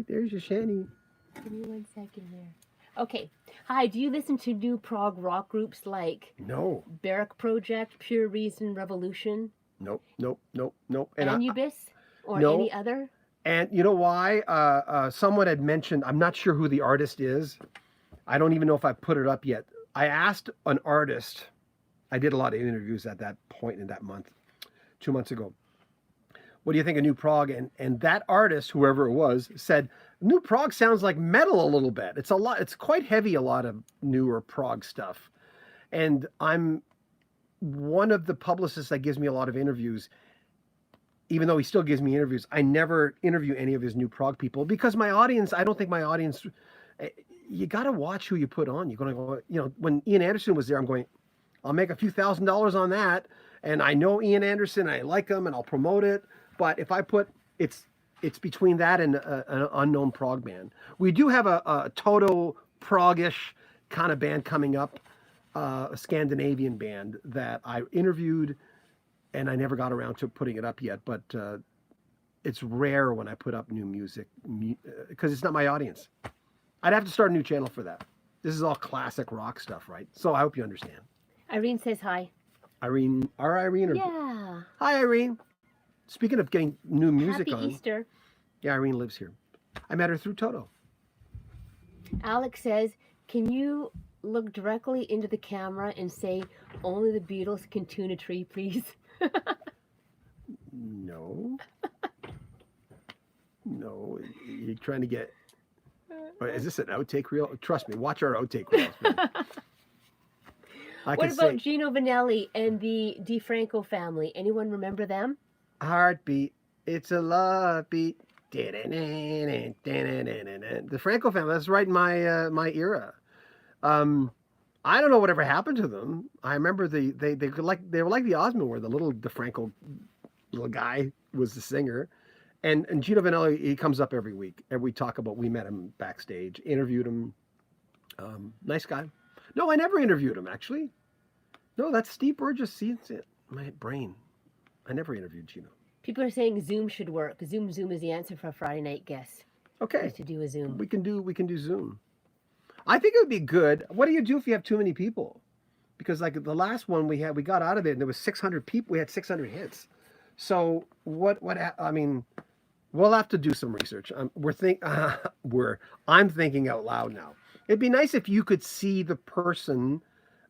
There's your Shanny. Give me 1 second there. Okay. Hi, do you listen to new prog rock groups like No. Barrack Project, Pure Reason Revolution, Nope. And Anubis, or no. any other? And you know why? Someone had mentioned, I'm not sure who the artist is. I don't even know if I put it up yet. I asked an artist, I did a lot of interviews at that point in that month, 2 months ago. What do you think of new prog? And that artist, whoever it was, said, new prog sounds like metal a little bit. It's quite heavy, a lot of newer prog stuff. And I'm one of the publicists that gives me a lot of interviews. Even though he still gives me interviews, I never interview any of his new prog people because I don't think my audience, you got to watch who you put on. You're going to go, when Ian Anderson was there, I'm going, I'll make a few $1,000s on that. And I know Ian Anderson, I like him, and I'll promote it. But if I put, it's between that and an unknown prog band. We do have a Toto prog-ish kind of band coming up, a Scandinavian band that I interviewed, and I never got around to putting it up yet. But it's rare when I put up new music because it's not my audience. I'd have to start a new channel for that. This is all classic rock stuff, right? So I hope you understand. Irene says hi. Irene, our Irene? Yeah. Hi, Irene. Speaking of getting new music Happy on. Easter. Yeah, Irene lives here. I met her through Toto. Alex says, can you look directly into the camera and say, only the Beatles can tune a tree, please? No. No. You're trying to get... Is this an outtake reel? Trust me, watch our outtake reels. What about Gino Vanelli and the DeFranco family? Anyone remember them? Heartbeat, it's a love beat. The Franco family, that's right in my era. I don't know whatever happened to them. I remember they were like the Osmond, where the little DeFranco little guy was the singer. And Gino Vanelli, he comes up every week, and we met him backstage, interviewed him. Nice guy. No, I never interviewed him, actually. No, that's Steve Burgess. See, my brain. I never interviewed Gino. People are saying Zoom should work. Zoom is the answer for a Friday night guest. Okay. To do a Zoom. We can do Zoom. I think it would be good. What do you do if you have too many people? Because like the last one we got out of it, and there was 600 people. We had 600 hits. So I mean, we'll have to do some research. I'm thinking out loud now. It'd be nice if you could see the person,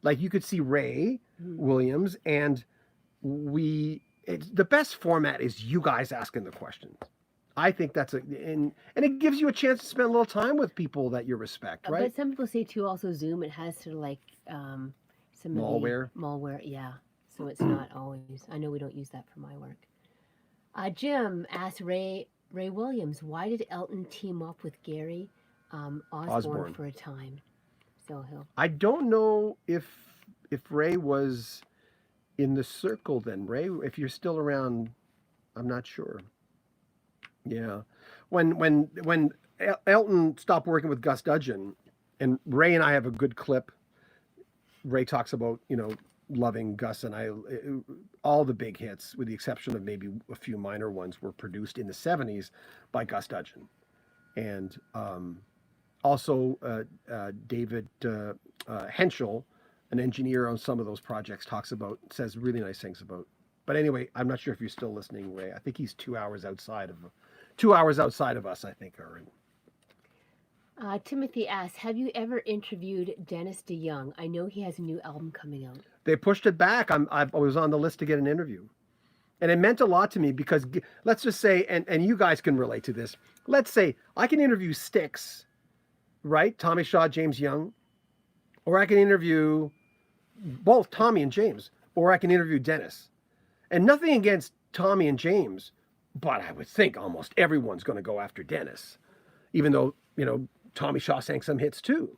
like you could see Ray Williams, and the best format is you guys asking the questions. I think that's and it gives you a chance to spend a little time with people that you respect, right? But some people say too, also Zoom, it has sort of like some malware. Malware, yeah. So it's not always. I know we don't use that for my work. Jim asked Ray Williams, why did Elton team up with Gary Osborne for a time? So I don't know if Ray was in the circle then. Ray, if you're still around, I'm not sure. Yeah, when Elton stopped working with Gus Dudgeon, and Ray and I have a good clip. Ray talks about loving Gus and I. All the big hits, with the exception of maybe a few minor ones, were produced in the 70s by Gus Dudgeon, and also David Henschel, an engineer on some of those projects, says really nice things about. But anyway, I'm not sure if you're still listening, Ray. I think he's 2 hours outside of us, I think, Aaron. Timothy asks, have you ever interviewed Dennis DeYoung? I know he has a new album coming out. They pushed it back. I was on the list to get an interview. And it meant a lot to me because let's just say, and you guys can relate to this. Let's say I can interview Styx, right? Tommy Shaw, James Young. Or I can interview both Tommy and James. Or I can interview Dennis. And nothing against Tommy and James, but I would think almost everyone's going to go after Dennis, even though, Tommy Shaw sang some hits too.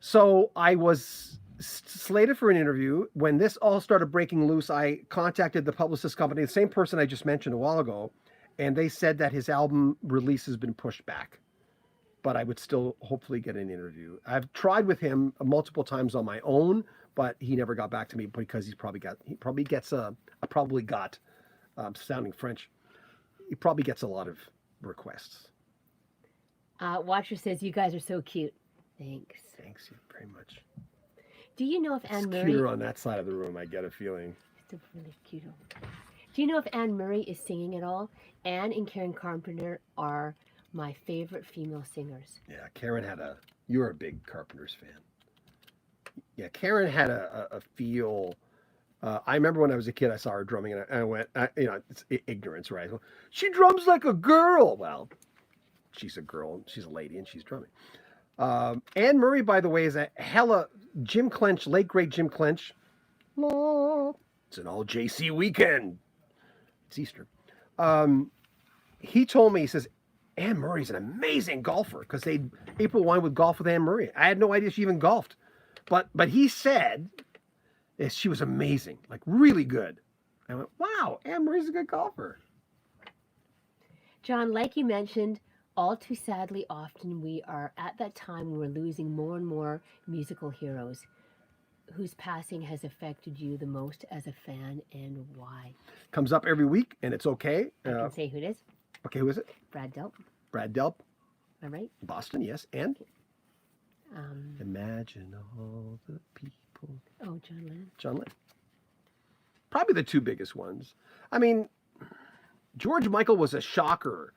So I was slated for an interview. When this all started breaking loose, I contacted the publicist company, the same person I just mentioned a while ago, and they said that his album release has been pushed back, but I would still hopefully get an interview. I've tried with him multiple times on my own, but he never got back to me because sounding French, he probably gets a lot of requests. Watcher says, you guys are so cute. Thanks. Thanks you very much. Do you know if Anne Murray... It's cuter on that side of the room, I get a feeling. It's really cute. Do you know if Anne Murray is singing at all? Anne and Karen Carpenter are my favorite female singers. Yeah, Karen you're a big Carpenters fan. Yeah, Karen had a feel... I remember when I was a kid, I saw her drumming, and I went, it's ignorance, right? She drums like a girl. Well, she's a girl, she's a lady, and she's drumming. Anne Murray, by the way, is a hella Jim Clench, late great Jim Clench. It's an all JC weekend. It's Easter. He told me, he says, Anne Murray's an amazing golfer because April Wine would golf with Anne Murray. I had no idea she even golfed, but he said she was amazing, like really good. I went, wow, Anne Murray's a good golfer. John, like you mentioned, all too sadly, often we are at that time when we're losing more and more musical heroes. Whose passing has affected you the most as a fan, and why? Comes up every week, and it's okay. I can say who it is. Okay, who is it? Brad Delp. Brad Delp. All right. Boston, yes. And? Imagine all the people. Oh, John Lennon. John Lennon. Probably the two biggest ones. I mean, George Michael was a shocker.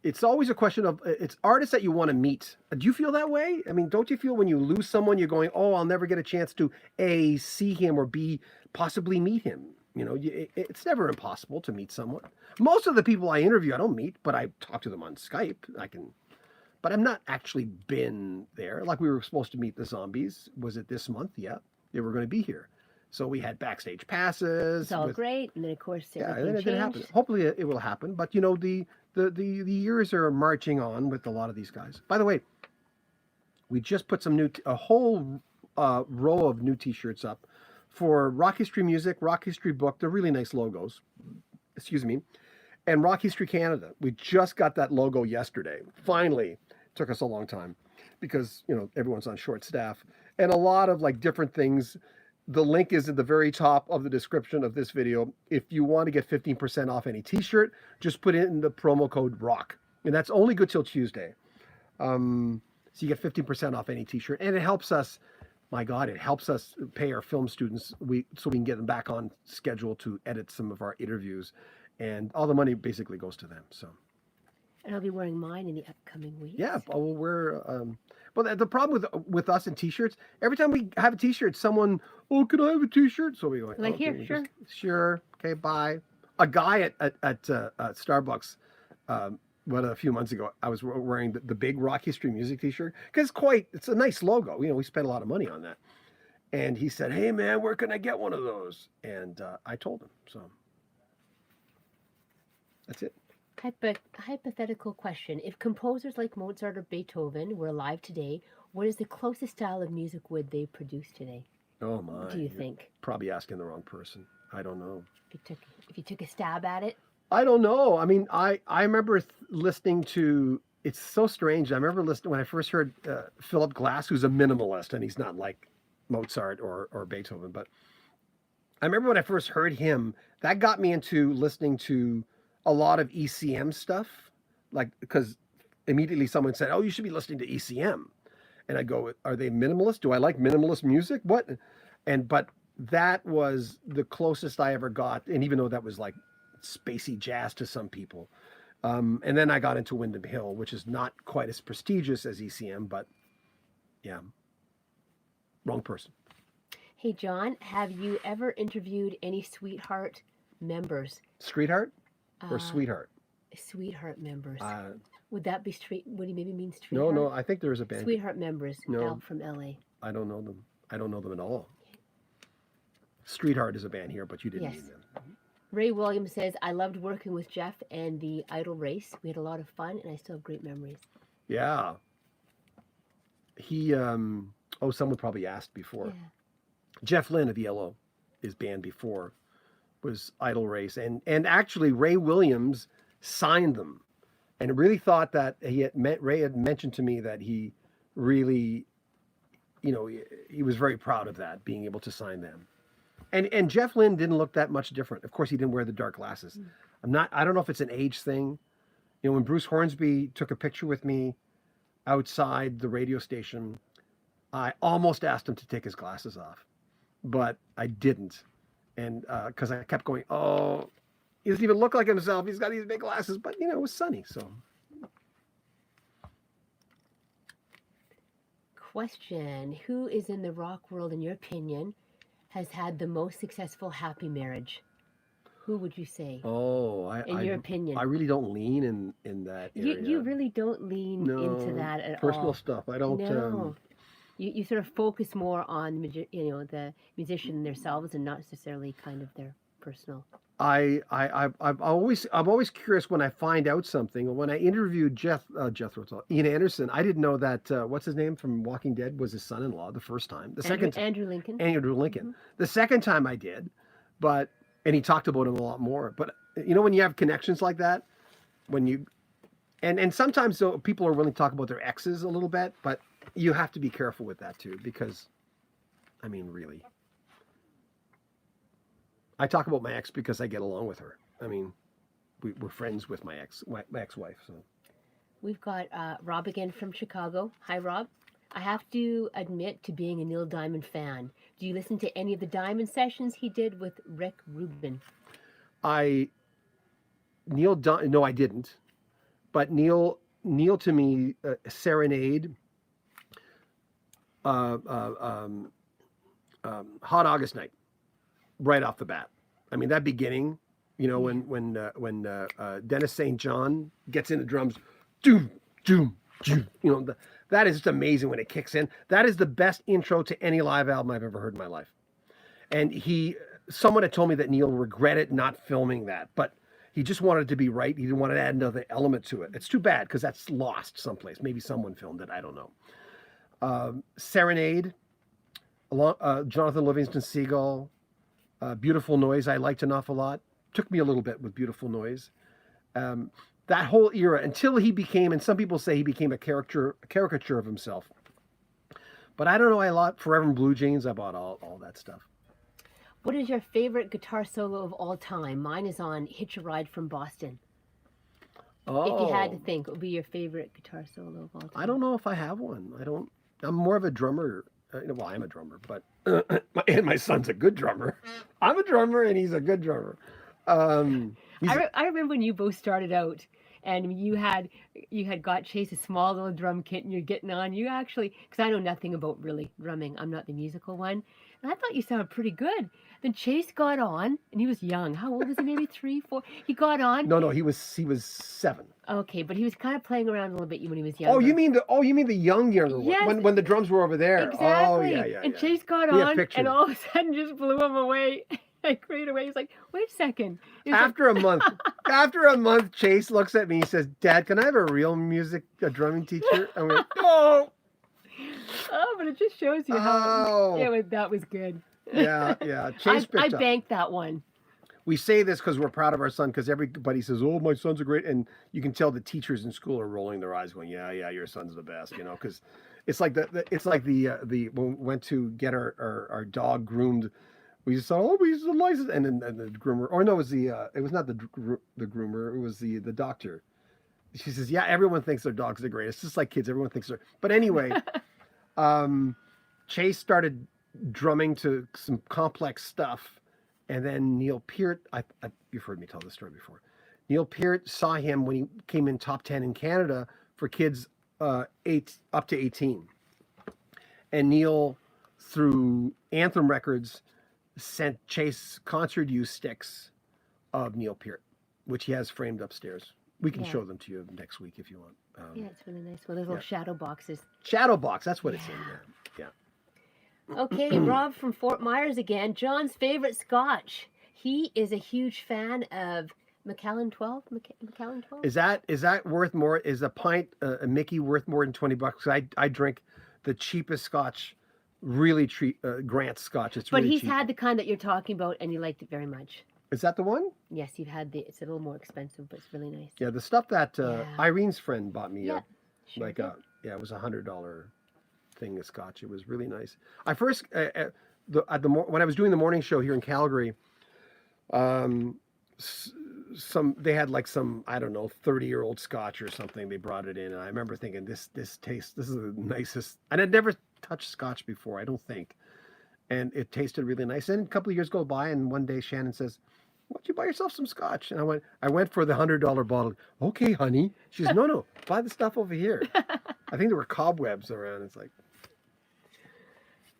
It's always a question of, it's artists that you want to meet. Do you feel that way? I mean, don't you feel when you lose someone, you're going, oh, I'll never get a chance to A, see him, or B, possibly meet him? You know, it's never impossible to meet someone. Most of the people I interview, I don't meet, but I talk to them on Skype. But I'm not actually been there. Like we were supposed to meet the Zombies. Was it this month? Yeah, they were going to be here. So we had backstage passes. It's all great, and then of course yeah, everything it didn't happen. Hopefully it will happen. But you know, the years are marching on with a lot of these guys. By the way, we just put a whole row of new T-shirts up for Rock History Music, Rock History Book. They're really nice logos. Excuse me. And Rock History Canada. We just got that logo yesterday. Finally, took us a long time because you know everyone's on short staff, and a lot of like different things. The link is at the very top of the description of this video. If you want to get 15% off any T-shirt, just put in the promo code ROCK. And that's only good till Tuesday. So you get 15% off any T-shirt. And it helps us, my God, it helps us pay our film students so we can get them back on schedule to edit some of our interviews. And all the money basically goes to them. So. And I'll be wearing mine in the upcoming weeks. Yeah, we'll wear. Well, the problem with us and T-shirts, every time we have a T-shirt, someone, oh, can I have a T-shirt? So we go, like, okay, here, sure. Sure, okay, bye. A guy at Starbucks, a few months ago, I was wearing the big Rock History Music T-shirt because it's a nice logo. You know, we spent a lot of money on that. And he said, hey, man, where can I get one of those? And I told him, so that's it. Hypothetical question. If composers like Mozart or Beethoven were alive today, what is the closest style of music would they produce today? Oh, my. Do you think? Probably asking the wrong person. I don't know. If you took a stab at it? I don't know. I mean, I remember listening to, it's so strange. I remember listening when I first heard Philip Glass, who's a minimalist, and he's not like Mozart or Beethoven, but I remember when I first heard him, that got me into listening to a lot of ECM stuff, like, because immediately someone said, oh, you should be listening to ECM. And I go, are they minimalist? Do I like minimalist music? What? But that was the closest I ever got. And even though that was like spacey jazz to some people. And then I got into Windham Hill, which is not quite as prestigious as ECM, but yeah, wrong person. Hey, John, have you ever interviewed any Sweetheart members? Streetheart? Or Sweetheart? Sweetheart members. Would that be street? Would you maybe mean street? No. I think there is a band. Sweetheart members out from LA. I don't know them. I don't know them at all. Streetheart is a band here, but you didn't mean them. Ray Williams says, I loved working with Jeff and the Idol race. We had a lot of fun, and I still have great memories. Yeah. He, someone probably asked before. Yeah. Jeff Lynne of Yellow, his band before, was Idol Race. And actually, Ray Williams signed them. And really thought that Ray had mentioned to me that he really, he was very proud of that, being able to sign them. And Jeff Lynne didn't look that much different. Of course, he didn't wear the dark glasses. I don't know if it's an age thing. When Bruce Hornsby took a picture with me outside the radio station, I almost asked him to take his glasses off, but I didn't. And because I kept going, oh, he doesn't even look like himself. He's got these big glasses, but it was sunny. So, question: who is in the rock world, in your opinion, has had the most successful happy marriage? Who would you say? Oh, in your opinion, I really don't lean in that area. You really don't lean into that at all. Personal stuff. I don't. No. You sort of focus more on the musician themselves and not necessarily kind of their personal. I'm always curious when I find out something. When I interviewed Jethro Tull, Ian Anderson, I didn't know that what's his name from Walking Dead was his son-in-law the first time. The second time, Andrew Lincoln. Andrew Lincoln. The second time I did, and he talked about him a lot more. But when you have connections like that, when you and sometimes though, people are willing to talk about their exes a little bit, but you have to be careful with that too, because I mean, really. I talk about my ex because I get along with her. I mean, we're friends with my ex-wife. So We've got Rob again from Chicago. Hi, Rob. I have to admit to being a Neil Diamond fan. Do you listen to any of the Diamond sessions he did with Rick Rubin? No, I didn't. But Neil to me, Serenade, Hot August Night, right off the bat. I mean, that beginning, when Dennis St. John gets in the drums, doom, doom, doom, that is just amazing when it kicks in. That is the best intro to any live album I've ever heard in my life. And someone had told me that Neil regretted not filming that, but he just wanted it to be right. He didn't want to add another element to it. It's too bad because that's lost someplace. Maybe someone filmed it. I don't know. Serenade, Jonathan Livingston Seagull, Beautiful Noise I liked an awful lot. Took me a little bit with Beautiful Noise. That whole era until he became, and some people say he became a caricature of himself. But I don't know. I like Forever in Blue Jeans. I bought all that stuff. What is your favorite guitar solo of all time? Mine is on Hitch a Ride from Boston. Oh. If you had to think, what would be your favorite guitar solo of all time? I don't know if I have one. I'm more of a drummer. Well, I'm a drummer, but and my son's a good drummer. I'm a drummer, and he's a good drummer. I remember when you both started out, and you had got Chase a small little drum kit, and you're getting on. You actually, because I know nothing about really drumming. I'm not the musical one, and I thought you sounded pretty good. Then Chase got on, and he was young. How old was he? Maybe 3, 4. He got on. No, he was 7. Okay, but he was kind of playing around a little bit when he was younger. Oh, you mean the younger yes. one when the drums were over there? Exactly. Oh, yeah. And Chase got on, and all of a sudden just blew him away. Like right away, he's like, "Wait a second." After a month, Chase looks at me. He says, "Dad, can I have a real drumming teacher?" I went, "No." Oh, but it just shows you how that was good. Yeah. Chase I banked that one. We say this because we're proud of our son, because everybody says, "Oh, my son's a great," and you can tell the teachers in school are rolling their eyes, going, "Yeah, your son's the best," because it's like when we went to get our dog groomed. We just saw, he's a license, and then the groomer, or no, it was not the groomer, it was the doctor. She says, "Yeah, everyone thinks their dog's the greatest." It's just like kids, everyone thinks they're. But anyway, Chase started drumming to some complex stuff, and then Neil Peart. You've heard me tell this story before. Neil Peart saw him when he came in top 10 in Canada for kids 8 up to 18, and Neil, through Anthem Records, sent Chase concert use sticks of Neil Peart, which he has framed upstairs. We can show them to you next week if you want. Yeah, it's really nice. Well, those little shadow boxes. Shadow box, that's what it's in there. Yeah. Okay, Rob from Fort Myers again. John's favorite scotch. He is a huge fan of Macallan 12. Macallan 12. Is that worth more? Is a pint a Mickey worth more than $20? I drink the cheapest scotch. Really Grant's scotch. It's really cheap. But he's had the kind that you're talking about, and he liked it very much. Is that the one? Yes, you've had it's a little more expensive, but it's really nice. Yeah, the stuff that Irene's friend bought me, it was $100 thing of scotch. It was really nice. I first when I was doing the morning show here in Calgary, they had like some, I don't know, 30-year-old scotch or something. They brought it in, and I remember thinking, this is the nicest. And I'd never touched scotch before, I don't think, and it tasted really nice. And a couple of years go by, and one day Shannon says, "Why don't you buy yourself some scotch?" And I went for the $100 bottle. "Okay, honey." She says, no, buy the stuff over here. I think there were cobwebs around. It's like.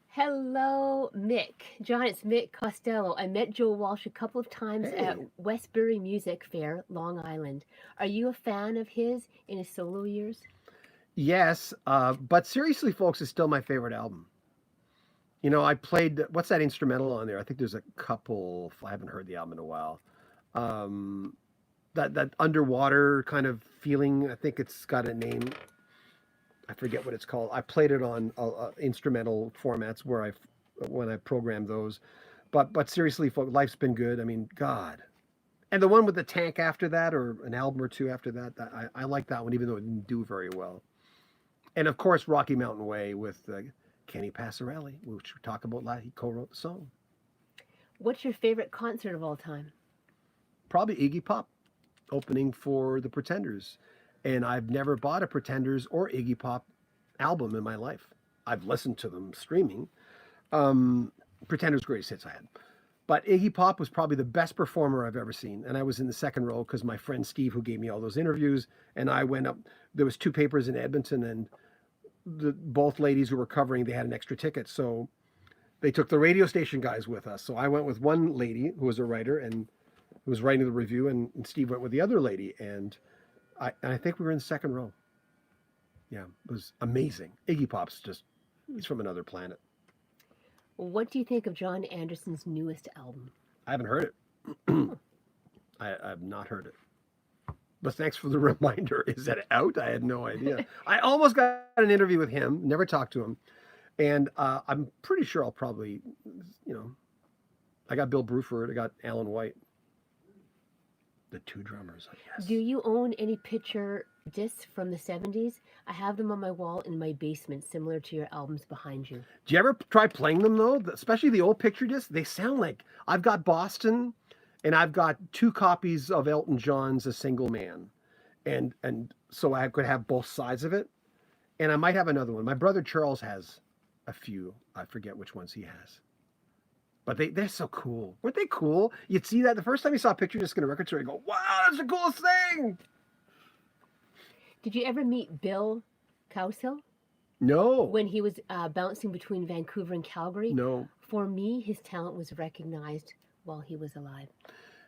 Hello, Mick. John, it's Mick Costello. I met Joe Walsh a couple of times at Westbury Music Fair, Long Island. Are you a fan of his in his solo years? Yes, but seriously, folks, it's still my favorite album. I played, what's that instrumental on there? I think there's a couple, I haven't heard the album in a while. That underwater kind of feeling. I think it's got a name. I forget what it's called. I played it on instrumental formats when I programmed those. But seriously, folks, life's been good. I mean, God. And the one with the tank after that, or an album or two after that, I like that one, even though it didn't do very well. And of course, Rocky Mountain Way with Kenny Passarelli, which we talked about last. He co-wrote the song. What's your favorite concert of all time? Probably Iggy Pop, opening for the Pretenders. And I've never bought a Pretenders or Iggy Pop album in my life. I've listened to them streaming. Pretenders' greatest hits I had. But Iggy Pop was probably the best performer I've ever seen. And I was in the second row because my friend Steve, who gave me all those interviews, and I went up. There was 2 papers in Edmonton, and both ladies who were covering, they had an extra ticket. So they took the radio station guys with us. So I went with one lady who was a writer and who was writing the review, and Steve went with the other lady. And I think we were in the second row. Yeah, it was amazing. Iggy Pop's he's from another planet. What do you think of John Anderson's newest album? I haven't heard it. I've not heard it. But thanks for the reminder. Is that out? I had no idea. I almost got an interview with him, never talked to him. And I'm pretty sure I'll probably, I got Bill Bruford, I got Alan White. The 2 drummers, I guess. Do you own any picture discs from the 70s? I have them on my wall in my basement, similar to your albums behind you. Do you ever try playing them, though? Especially the old picture discs? They sound like... I've got Boston, and I've got 2 copies of Elton John's A Single Man. And so I could have both sides of it. And I might have another one. My brother Charles has a few. I forget which ones he has. But they're so cool. Weren't they cool? You'd see that the first time you saw a picture disc in a record store, you go, wow, that's the coolest thing. Did you ever meet Bill Cowsill? No. When he was bouncing between Vancouver and Calgary? No. For me, his talent was recognized while he was alive.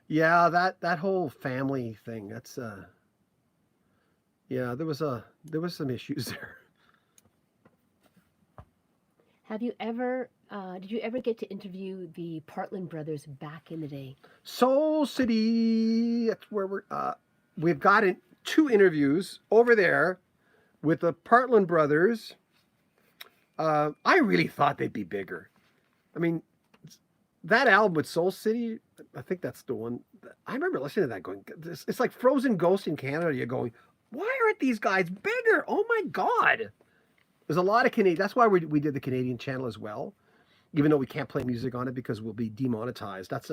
Yeah, that whole family thing, that's yeah, there was some issues there. Have you ever did you ever get to interview the Partland brothers back in the day? Soul City, that's where we've got 2 interviews over there with the Partland brothers. I really thought they'd be bigger. I mean, that album with Soul City, I think that's the one. I remember listening to that going, it's like Frozen Ghost in Canada. You're going, why aren't these guys bigger? Oh my God. There's a lot of Canadian. That's why we did the Canadian channel as well, even though we can't play music on it because we'll be demonetized. That's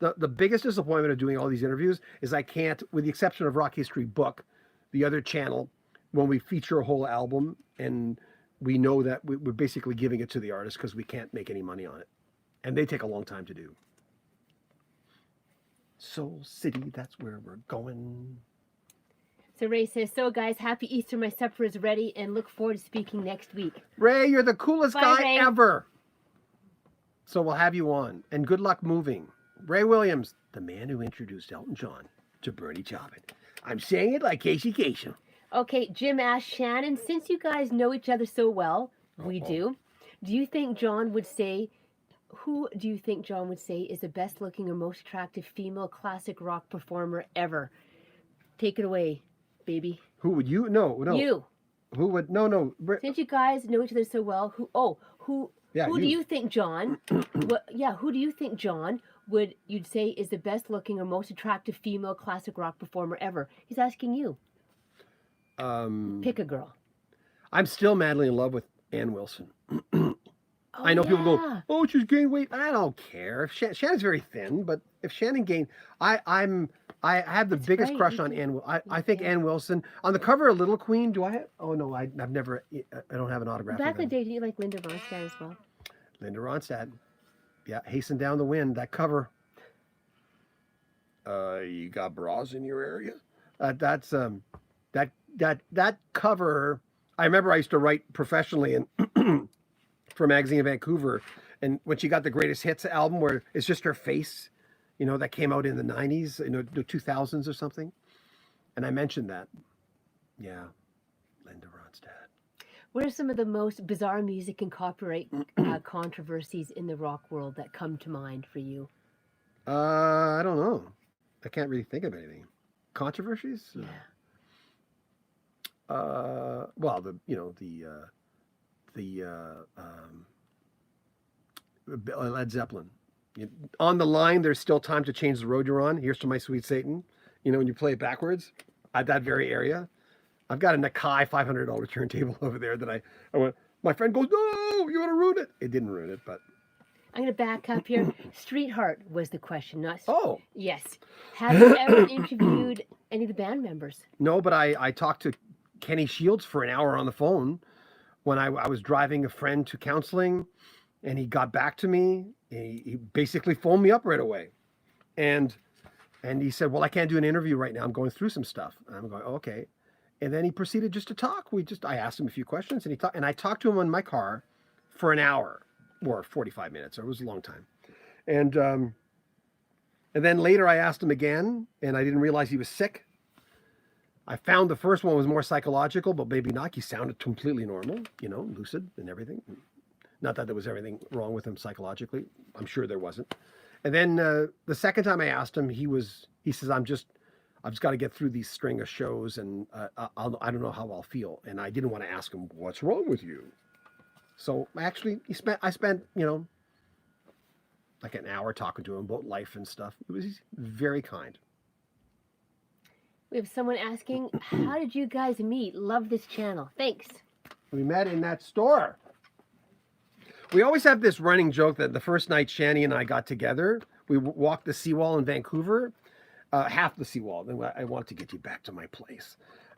the biggest disappointment of doing all these interviews is I can't, with the exception of Rock History Book, the other channel, when we feature a whole album and we know that we're basically giving it to the artist because we can't make any money on it. And they take a long time to do. Soul City, that's where we're going. So Ray says, so guys, happy Easter. My supper is ready and look forward to speaking next week. Ray, you're the coolest Bye, guy Ray. ever. So we'll have you on. And good luck moving. Ray Williams, the man who introduced Elton John to Bernie Taupin. I'm saying it like Casey Kasem. Okay, Jim asked Shannon, since you guys know each other so well, we do you think John would say, who do you think John would say is the best looking or most attractive female classic rock performer ever? Take it away, baby. Who would you? No. You. Who would? No. Since you guys know each other so well, who do you think John, who do you think John you'd say is the best looking or most attractive female classic rock performer ever? He's asking you. Pick a girl. I'm still madly in love with Ann Wilson. I know people go, oh, she's gained weight. I don't care. Shannon's very thin, but if Shannon gained, I have the biggest crush on Ann. I think Ann Wilson on the cover of Little Queen. Do I have? Oh no, I've never. I don't have an autograph. Back in the day, did you like Linda Ronstadt as well? Linda Ronstadt. Yeah, Hasten Down the Wind. That cover. You got bras in your area? That's that cover. I remember I used to write professionally and for a magazine in Vancouver, and when she got the Greatest Hits album, where it's just her face, that came out in the 90s, the 2000s or something, and I mentioned that. Yeah, Linda Ronstadt. What are some of the most bizarre music and copyright controversies in the rock world that come to mind for you? I don't know. I can't really think of anything. Controversies? Yeah. Well, Led Zeppelin. On the line, there's still time to change the road you're on. Here's to my sweet Satan. When you play it backwards at that very area. I've got a Nakai $500 turntable over there that I went, my friend goes, no, you're going to ruin it. It didn't ruin it, but. I'm going to back up here. Street Heart was the question, not. Oh. Yes. Have you ever interviewed any of the band members? No, but I talked to Kenny Shields for an hour on the phone when I was driving a friend to counseling, and he got back to me. He basically phoned me up right away. And he said, well, I can't do an interview right now. I'm going through some stuff. And I'm going, oh, okay. And then he proceeded just to talk. I asked him a few questions, and I talked to him in my car for an hour or 45 minutes. It was a long time. And then later I asked him again, and I didn't realize he was sick. I found the first one was more psychological, but maybe not. He sounded completely normal, lucid and everything. Not that there was everything wrong with him psychologically. I'm sure there wasn't. And then the second time I asked him, he says, I've just got to get through these string of shows, and I don't know how I'll feel. And I didn't want to ask him, what's wrong with you? So actually, I spent, like an hour talking to him about life and stuff. It was very kind. We have someone asking, how did you guys meet? Love this channel. Thanks. We met in that store. We always have this running joke that the first night Shannon and I got together, we walked the seawall in Vancouver, half the seawall. Then I wanted to get you back to my place.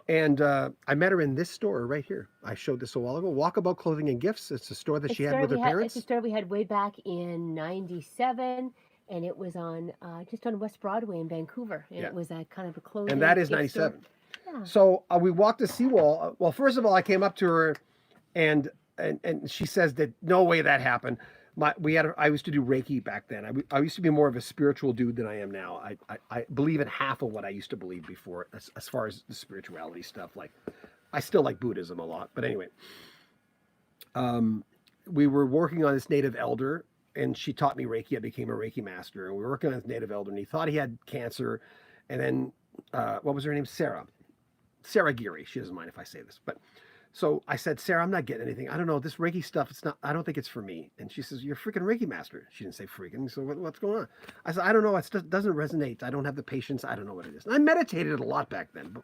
And I met her in this store right here. I showed this a while ago. Walkabout Clothing and Gifts. It's a store that she had with her parents. It's a store we had way back in '97. And it was on just on West Broadway in Vancouver. And it was a kind of a clothing. And that is 97. Yeah. So we walked the seawall. Well, first of all, I came up to her, and she says that no way that happened. I used to do Reiki back then. I used to be more of a spiritual dude than I am now. I believe in half of what I used to believe before, as far as the spirituality stuff. Like, I still like Buddhism a lot. But anyway, we were working on this native elder, and she taught me Reiki. I became a Reiki master, and we were working on this native elder, and he thought he had cancer. And then, what was her name? Sarah Geary. She doesn't mind if I say this, but so I said, Sarah, I'm not getting anything. I don't know, this Reiki stuff, I don't think it's for me. And she says, you're a freaking Reiki master. She didn't say freaking. So what's going on? I said, I don't know. It doesn't resonate. I don't have the patience. I don't know what it is. And I meditated a lot back then, but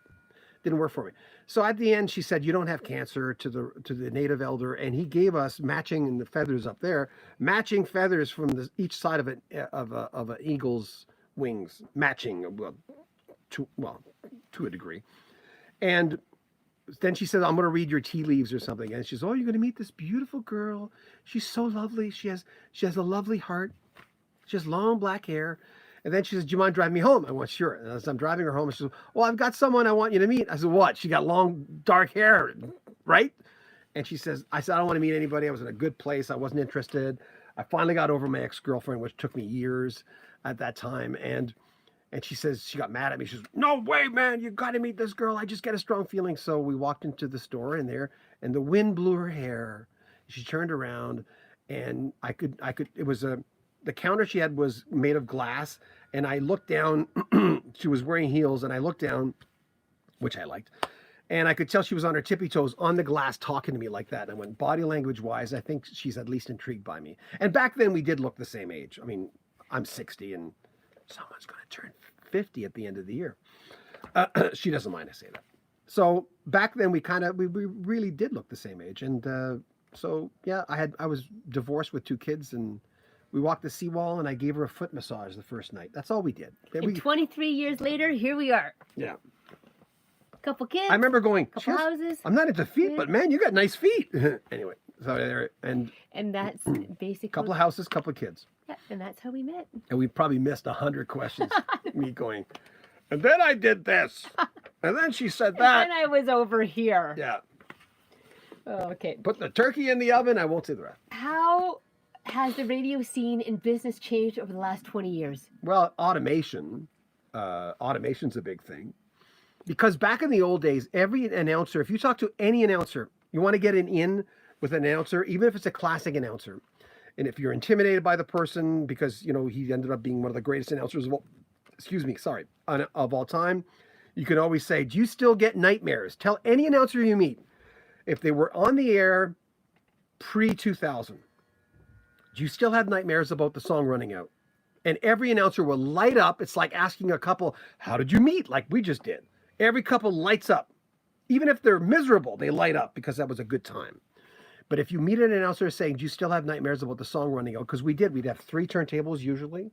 didn't work for me. So at the end, she said, you don't have cancer, to the native elder. And he gave us matching, in the feathers up there, matching feathers from each side of an eagle's wings, matching, to a degree. And then she said, I'm going to read your tea leaves or something. And she says, oh, you're going to meet this beautiful girl. She's so lovely. She has a lovely heart. She has long black hair. And then she says, do you mind driving me home? I went, sure. And as I'm driving her home, she says, well, I've got someone I want you to meet. I said, what? She got long, dark hair, right? And she says, I don't want to meet anybody. I was in a good place. I wasn't interested. I finally got over my ex-girlfriend, which took me years at that time. And she says, she got mad at me. She says, no way, man, you got to meet this girl. I just get a strong feeling. So we walked into the store and the wind blew her hair. She turned around, and the counter she had was made of glass. And I looked down, she was wearing heels, and I looked down, which I liked. And I could tell she was on her tippy toes on the glass talking to me like that. And I went, body language wise, I think she's at least intrigued by me. And back then we did look the same age. I mean, I'm 60 and someone's going to turn 50 at the end of the year. She doesn't mind I say that. So back then we really did look the same age. And so, yeah, I was divorced with 2 kids, and we walked the seawall, and I gave her a foot massage the first night. That's all we did. And 23 years later, here we are. Yeah. Couple kids. I remember going, couple houses. I'm not into feet, but man, you got nice feet. Anyway, so there, and that's basically couple of houses, couple of kids. Yeah, and that's how we met. And we probably missed 100 questions. Me going, and then I did this, and then she said that. And then I was over here. Yeah. Oh, okay. Put the turkey in the oven. I won't say the rest. How has the radio scene in business changed over the last 20 years? Well, automation. Automation's a big thing. Because back in the old days, every announcer, if you talk to any announcer, you want to get in with an announcer, even if it's a classic announcer. And if you're intimidated by the person because, he ended up being one of the greatest announcers of all time, you can always say, do you still get nightmares? Tell any announcer you meet, if they were on the air pre-2000, do you still have nightmares about the song running out? And every announcer will light up. It's like asking a couple, how did you meet? Like we just did. Every couple lights up. Even if they're miserable, they light up because that was a good time. But if you meet an announcer saying, do you still have nightmares about the song running out? Because we'd have 3 turntables usually.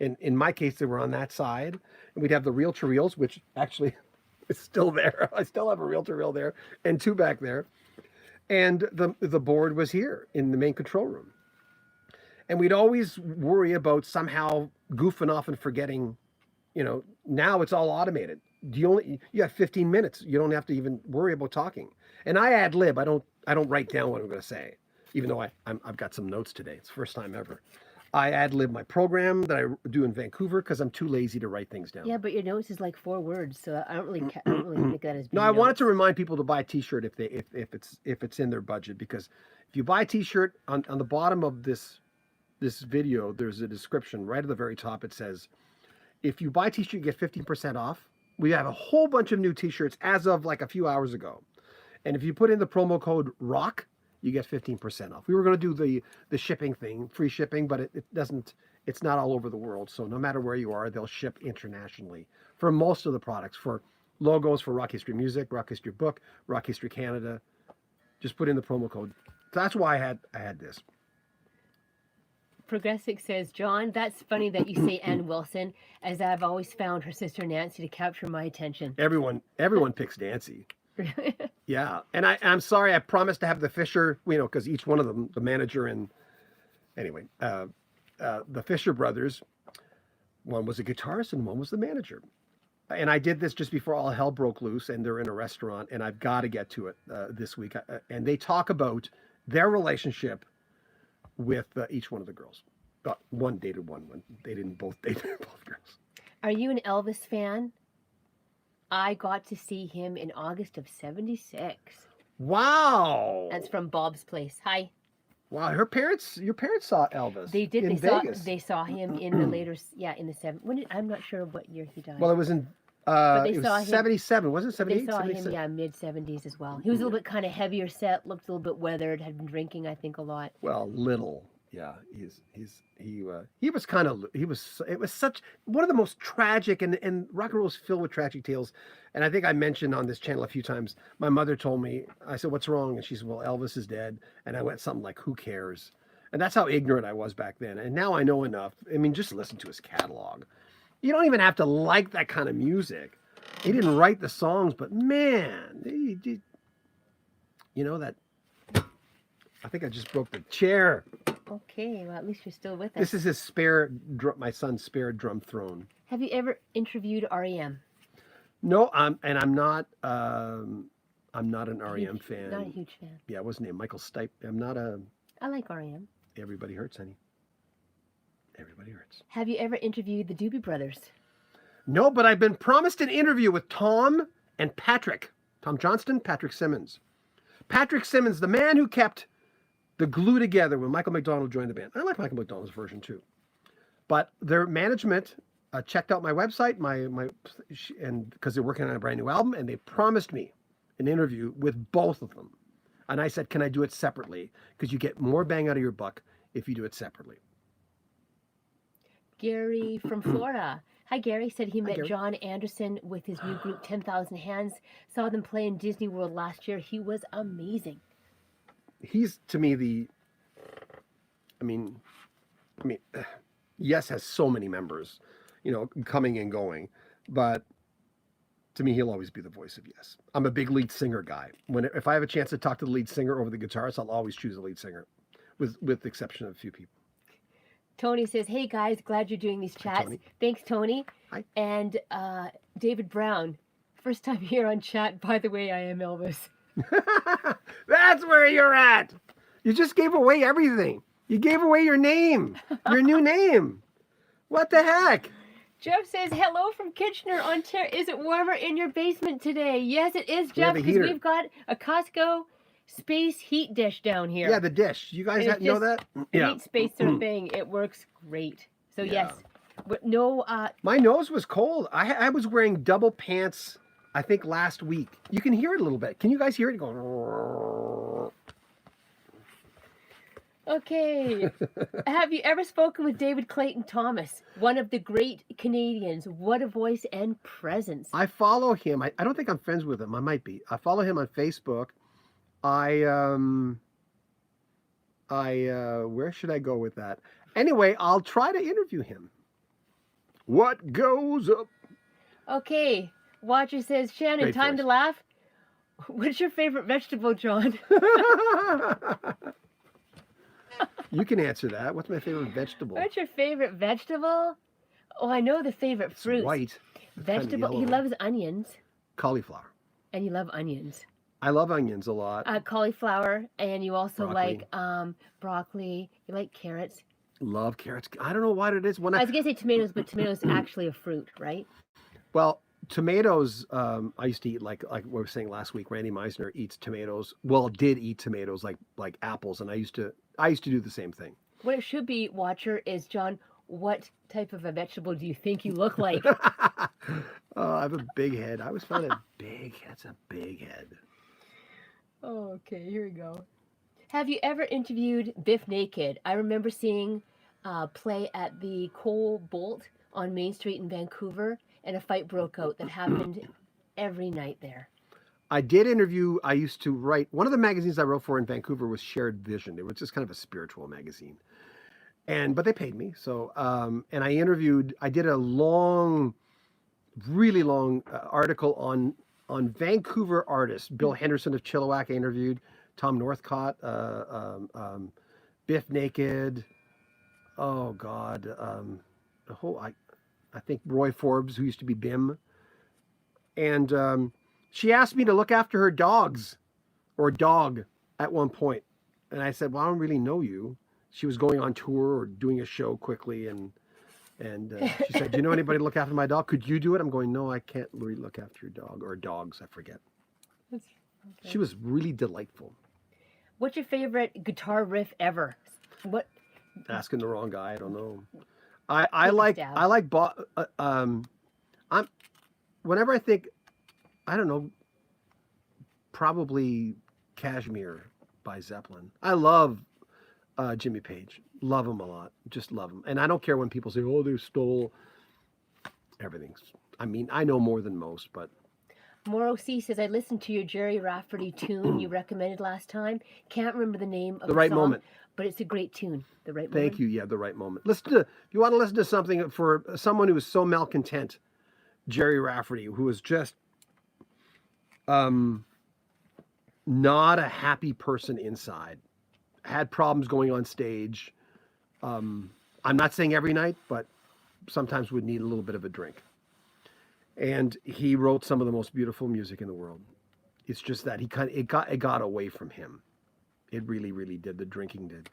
In my case, they were on that side. And we'd have the reel-to-reels, which actually is still there. I still have a reel-to-reel there and 2 back there. And the board was here in the main control room. And we'd always worry about somehow goofing off and forgetting, now it's all automated. You have 15 minutes. You don't have to even worry about talking. And I ad lib. I don't write down what I'm going to say, even though I've got some notes today. It's the first time ever. I ad lib my program that I do in Vancouver because I'm too lazy to write things down. Yeah, but your notes is like 4 words, so I don't really think that as being No, I notes. wanted to remind people to buy a T-shirt if it's in their budget, because if you buy a T-shirt on the bottom of this video, there's a description right at the very top. It says, if you buy a T-shirt, you get 15% off. We have a whole bunch of new T-shirts as of like a few hours ago. And if you put in the promo code ROCK, you get 15% off. We were going to do the shipping thing, free shipping, but it's not all over the world. So no matter where you are, they'll ship internationally for most of the products, for logos for Rock History Music, Rock History Book, Rock History Canada. Just put in the promo code. So that's why I had this. Progressive says, John, that's funny that you say Ann Wilson, as I've always found her sister Nancy to capture my attention. Everyone picks Nancy. Yeah, and I'm sorry. I promised to have the Fisher, because each one of them, the manager and anyway, the Fisher brothers, one was a guitarist and one was the manager. And I did this just before all hell broke loose, and they're in a restaurant, and I've got to get to it this week. And they talk about their relationship with each one of the girls. One dated one. They didn't both date both girls. Are you an Elvis fan? I got to see him in August of '76. Wow. That's from Bob's Place. Hi. Wow, your parents saw Elvis. They did. In Vegas. They saw him in the later, in the 70s. I'm not sure what year he died. Well, it was in it was 77, wasn't it? 78, They saw 77? him, mid 70s as well. He was a little bit kind of heavier set, looked a little bit weathered, had been drinking, I think, a lot. Well, little. Yeah, it was such one of the most tragic, and rock and roll is filled with tragic tales. And I think I mentioned on this channel a few times, my mother told me, I said, what's wrong? And she said, well, Elvis is dead. And I went something like, who cares? And that's how ignorant I was back then. And now I know enough. I mean, just listen to his catalog. You don't even have to like that kind of music. He didn't write the songs, but man, that, I think I just broke the chair. Okay, well, at least you're still with us. This is his my son's spare drum throne. Have you ever interviewed REM? No, I'm not an REM fan. Not a huge fan. Yeah, what's his name? Michael Stipe. I like REM. Everybody hurts, honey. Everybody hurts. Have you ever interviewed the Doobie Brothers? No, but I've been promised an interview with Tom and Patrick. Tom Johnston, Patrick Simmons. Patrick Simmons, the man who kept the glue together when Michael McDonald joined the band. I like Michael McDonald's version too. But their management checked out my website, and because they're working on a brand new album, and they promised me an interview with both of them. And I said, can I do it separately? Because you get more bang out of your buck if you do it separately. Gary from Florida. Hi, Gary. Said he met Gary. John Anderson with his new group 10,000 Hands. Saw them play in Disney World last year. He was amazing. He's, to me, Yes has so many members, coming and going, but to me, he'll always be the voice of Yes. I'm a big lead singer guy. If I have a chance to talk to the lead singer over the guitarist, I'll always choose the lead singer, with the exception of a few people. Tony says, hey guys, glad you're doing these chats. Tony. Thanks, Tony. Hi. And David Brown, first time here on chat. By the way, I am Elvis. That's where you're at. You just gave away everything. You gave away your name, your new name. What the heck? Jeff says, hello from Kitchener, Ontario. Is it warmer in your basement today? Yes, it is, Jeff, because we've got a Costco space heat dish down here. Yeah, the dish. You guys know that? Yeah. Heat space sort of thing. It works great. So Yeah. yes, But no, My nose was cold. I was wearing double pants, I think, last week. You can hear it a little bit. Can you guys hear it going? okay. Have you ever spoken with David Clayton Thomas, one of the great Canadians? What a voice and presence. I follow him. I don't think I'm friends with him. I might be. I follow him on Facebook. Where should I go with that? Anyway, I'll try to interview him. What goes up? Okay. Watcher says, Shannon, Great time voice. to laugh. What's your favorite vegetable, John? You can answer that. What's my favorite vegetable? What's your favorite vegetable? Oh, I know the favorite It's fruit. white. It's kinda Vegetable. He yellow. loves onions, Cauliflower. and you love onions. I love onions a lot. Cauliflower, and you also Broccoli. like broccoli. You like carrots. Love carrots. I don't know what it is. When I I was gonna say tomatoes, but tomatoes actually a fruit, right? well, tomatoes. I used to eat like we were saying last week. Randy Meisner eats tomatoes. Well, did eat tomatoes like apples, and I used to do the same thing. What it should be, Watcher, is John. What type of a vegetable do you think you look like? Oh, I have a big head. I always found it big. That's a big head. Oh, okay, here we go. Have you ever interviewed Biff Naked? I remember seeing play at the Coal Bolt on Main Street in Vancouver, and a fight broke out that happened every night there. I did interview. I used to write. One of the magazines I wrote for in Vancouver was Shared Vision. It was just kind of a spiritual magazine, but they paid me. So and I interviewed. I did a long, really long article on Vancouver artists. Bill Henderson of Chilliwack I interviewed. Tom Northcott, Biff Naked. Oh God, the whole. I think Roy Forbes, who used to be Bim, and she asked me to look after her dogs, or dog, at one point, and I said, "Well, I don't really know you." She was going on tour or doing a show quickly, and she said, "Do you know anybody to look after my dog? Could you do it?" I'm going, "No, I can't really look after your dog or dogs. I forget." Okay. She was really delightful. What's your favorite guitar riff ever? What? Asking the wrong guy. I don't know. Take a stab. I'm whenever I think, I don't know, probably Kashmir by Zeppelin. I love Jimmy Page. Love him a lot. Just love him. And I don't care when people say, "Oh, they stole everything." I mean, I know more than most, but Moro C says, I listened to your Gerry Rafferty tune you recommended last time. Can't remember the name of The Right song, Moment. but it's a great tune. The Right Moment. Thank you. Yeah, The Right Moment. If you want to listen to something for someone who is so malcontent, Gerry Rafferty, who is just not a happy person inside, had problems going on stage. I'm not saying every night, but sometimes would need a little bit of a drink. And he wrote some of the most beautiful music in the world. It's just that it got away from him. It really, really did. The drinking did.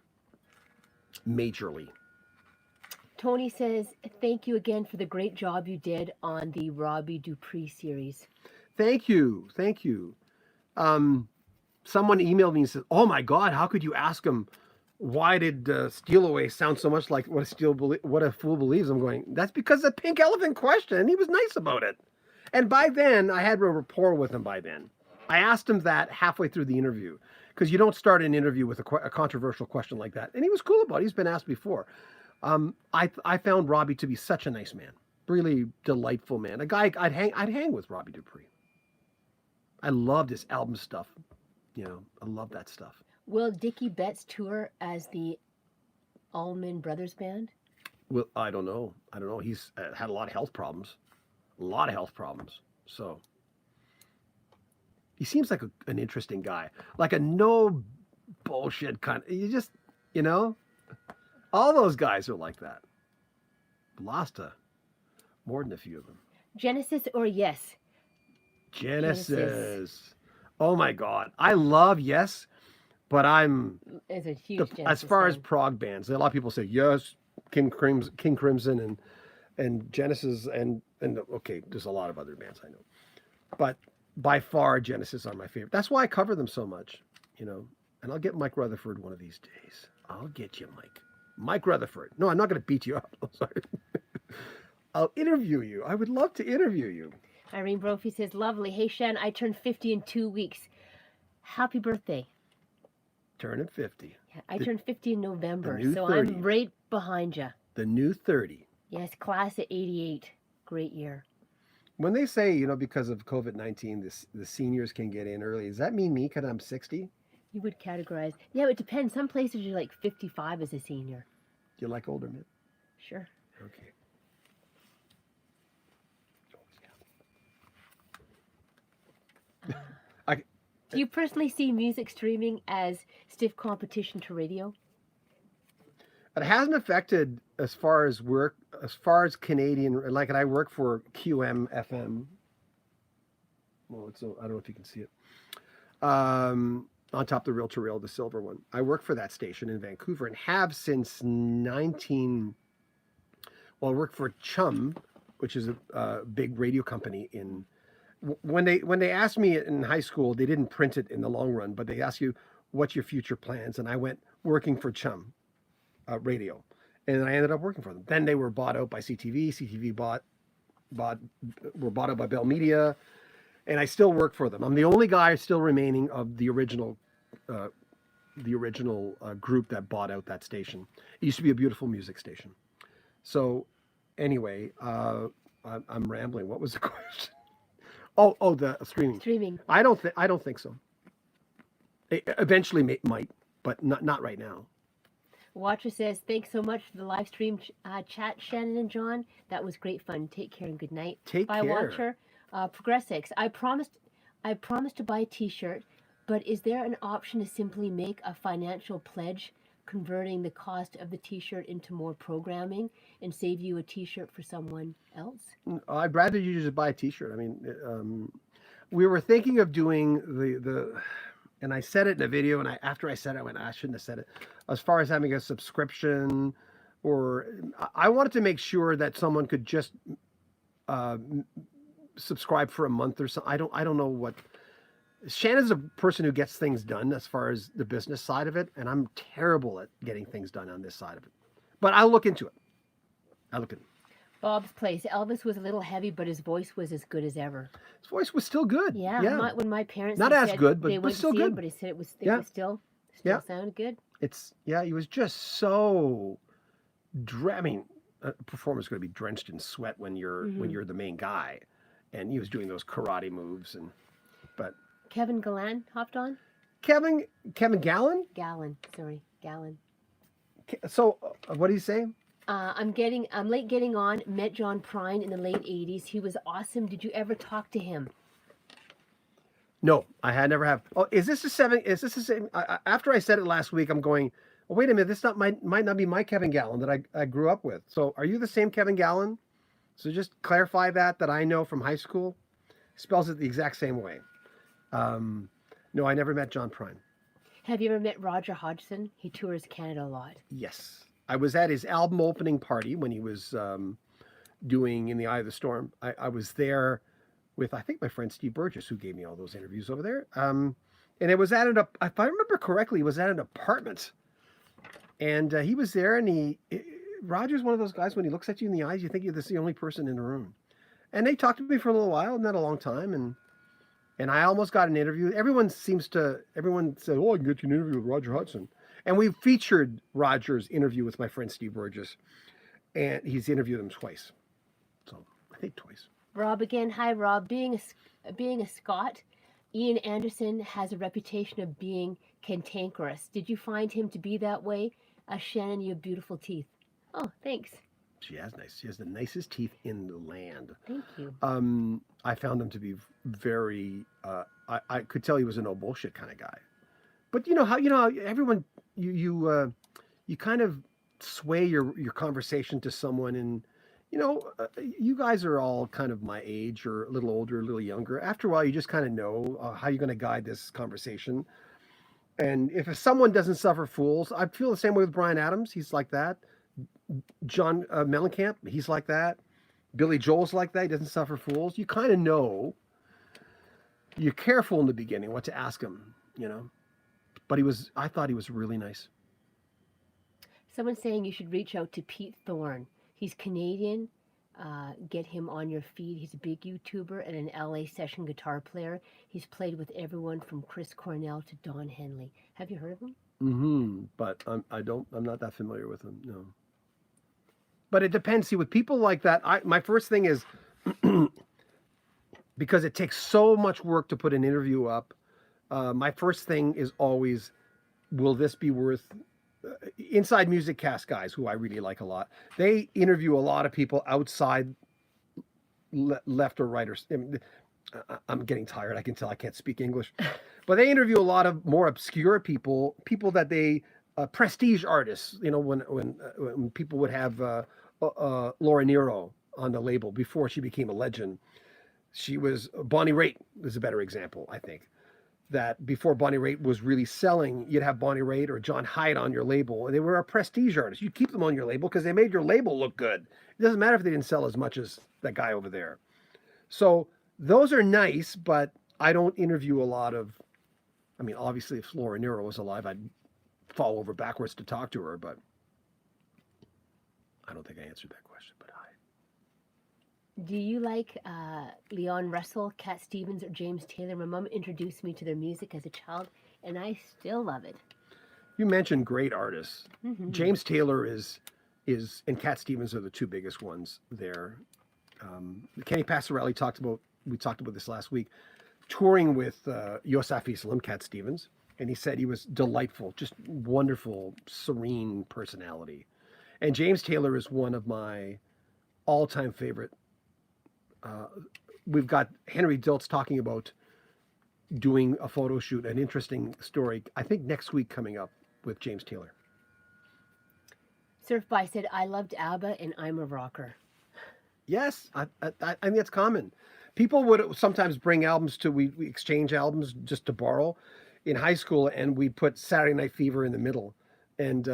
Majorly. Tony says, thank you again for the great job you did on the Robbie Dupree series. Thank you. Thank you. Someone emailed me and said, "Oh my God, how could you ask him why did Steal Away sound so much like what a fool believes?" I'm going, that's because the pink elephant question, and he was nice about it. And by then, I had a rapport with him by then. I asked him that halfway through the interview, because you don't start an interview with a controversial question like that. And he was cool about it. He's been asked before. I found Robbie to be such a nice man, really delightful man. A guy I'd hang with Robbie Dupree. I loved his album stuff. I love that stuff. Will Dickie Betts tour as the Allman Brothers band? Well, I don't know. He's had a lot of health problems. So he seems like an interesting guy, like a no bullshit kind. All those guys are like that. Lost more than a few of them. Genesis or Yes? Genesis. Oh my God, I love Yes, but It's a huge Genesis as far as fan. prog bands. A lot of people say Yes, King Crimson, and Genesis, and okay, there's a lot of other bands I know, but by far Genesis are my favorite. That's why I cover them so much, And I'll get Mike Rutherford one of these days. I'll get you, Mike Rutherford. No, I'm not going to beat you up. I'm sorry. I'll interview you. I would love to interview you. Irene Brophy says, lovely. Hey, Shan, I turned 50 in 2 weeks. Happy birthday. Turning 50. Yeah, I turned 50 in November, so 30. I'm right behind you. The new 30. Yes, class of 88. Great year. When they say, because of COVID-19, the seniors can get in early, does that mean me because I'm 60? You would categorize. Yeah, it depends. Some places you're like 55 as a senior. You like older men? Sure. Okay. Do you personally see music streaming as stiff competition to radio? It hasn't affected as far as work, as far as Canadian, like, and I work for QM FM. Well, I don't know if you can see it. On top of the reel-to-reel, the silver one. I work for that station in Vancouver and have since I work for Chum, which is a big radio company in. When they asked me in high school, they didn't print it in the long run, but they asked you, what's your future plans? And I went, working for Chum Radio. And I ended up working for them. Then they were bought out by CTV. CTV were bought out by Bell Media. And I still work for them. I'm the only guy still remaining of the original group that bought out that station. It used to be a beautiful music station. So anyway, I'm rambling. What was the question? Oh, the streaming. Streaming. I don't think so. It eventually might, but not right now. Watcher says, thanks so much for the live stream chat, Shannon and John. That was great fun. Take care and good night. Take Bye, care. Watcher. Progressix, I promised to buy a t-shirt, but is there an option to simply make a financial pledge, converting the cost of the t-shirt into more programming and save you a t-shirt for someone else? I'd rather you just buy a t-shirt. I mean, we were thinking of doing the and I said it in a video, and after I said it, I went, I shouldn't have said it. As far as having a subscription, or I wanted to make sure that someone could just subscribe for a month or so. I don't know what. Shannon's a person who gets things done as far as the business side of it, and I'm terrible at getting things done on this side of it. But I'll look into it. Bob's Place. Elvis was a little heavy, but his voice was as good as ever. His voice was still good. Yeah. When my parents not as good, but they went still to see good. him, but he said it was still sounded good. He was just so. I mean, a performer's going to be drenched in sweat when you're the main guy, and he was doing those karate moves but. Kevin Gallan hopped on. Kevin Gallan. Gallan. So, what do you say? I'm late getting on. Met John Prine in the late '80s. He was awesome. Did you ever talk to him? No, I had never have. Oh, is this the same? After I said it last week, I'm going. Oh, wait a minute. This might not be my Kevin Gallan that I grew up with. So, are you the same Kevin Gallan? So just clarify that I know from high school. Spells it the exact same way. No, I never met John Prine. Have you ever met Roger Hodgson? He tours Canada a lot. Yes. I was at his album opening party when he was doing In the Eye of the Storm. I was there with, I think, my friend Steve Burgess, who gave me all those interviews over there. And it was at if I remember correctly, it was at an apartment. And he was there, and Roger's one of those guys, when he looks at you in the eyes, you think you're the only person in the room. And they talked to me for a little while, not a long time, and I almost got an interview. Everyone said, oh, I can get you an interview with Roger Hodgson. And we featured Roger's interview with my friend Steve Burgess. And he's interviewed him twice. So, I think twice. Rob again. Hi, Rob. Being a Scot, Ian Anderson has a reputation of being cantankerous. Did you find him to be that way? Shannon, you have beautiful teeth. Oh, thanks. She has the nicest teeth in the land. Thank you. I found him to be very. I could tell he was a no bullshit kind of guy. But you know how everyone you kind of sway your conversation to someone, and you guys are all kind of my age, or a little older, a little younger. After a while, you just kind of know how you're going to guide this conversation. And if someone doesn't suffer fools, I feel the same way with Bryan Adams. He's like that. John Mellencamp, he's like that. Billy Joel's like that. He doesn't suffer fools. You kind of know. You're careful in the beginning what to ask him, But I thought he was really nice. Someone's saying you should reach out to Pete Thorne. He's Canadian, get him on your feed. He's a big YouTuber and an LA session guitar player. He's played with everyone from Chris Cornell to Don Henley. Have you heard of him? Mm-hmm. But I'm not that familiar with him. No. But it depends. See, with people like that, my first thing is because it takes so much work to put an interview up. My first thing is always, will this be worth? Inside Music Cast guys, who I really like a lot, they interview a lot of people outside left or right. I'm getting tired. I can tell I can't speak English, but they interview a lot of more obscure people that they prestige artists. You know, when people would have Laura Nyro on the label before she became a legend. She was Bonnie Raitt is a better example, I think. That before Bonnie Raitt was really selling, you'd have Bonnie Raitt or John Hyde on your label, and they were a prestige artist. You keep them on your label because they made your label look good. It doesn't matter if they didn't sell as much as that guy over there. So those are nice, but I don't interview a lot of. I mean, obviously, if Laura Nyro was alive, I'd fall over backwards to talk to her, but I don't think I answered that question. But do you like Leon Russell, Cat Stevens, or James Taylor? My mom introduced me to their music as a child, and I still love it. You mentioned great artists. Mm-hmm. James Taylor is, and Cat Stevens are the two biggest ones there. Kenny Passarelli we talked about this last week, touring with Yosef Islam, Cat Stevens, and he said he was delightful, just wonderful, serene personality. And James Taylor is one of my all-time favorite. We've got Henry Diltz talking about doing a photo shoot, an interesting story, I think next week coming up with James Taylor. Surf By said, I loved ABBA and I'm a rocker. Yes, I think it's common. People would sometimes bring albums we exchange albums just to borrow in high school, and we'd put Saturday Night Fever in the middle and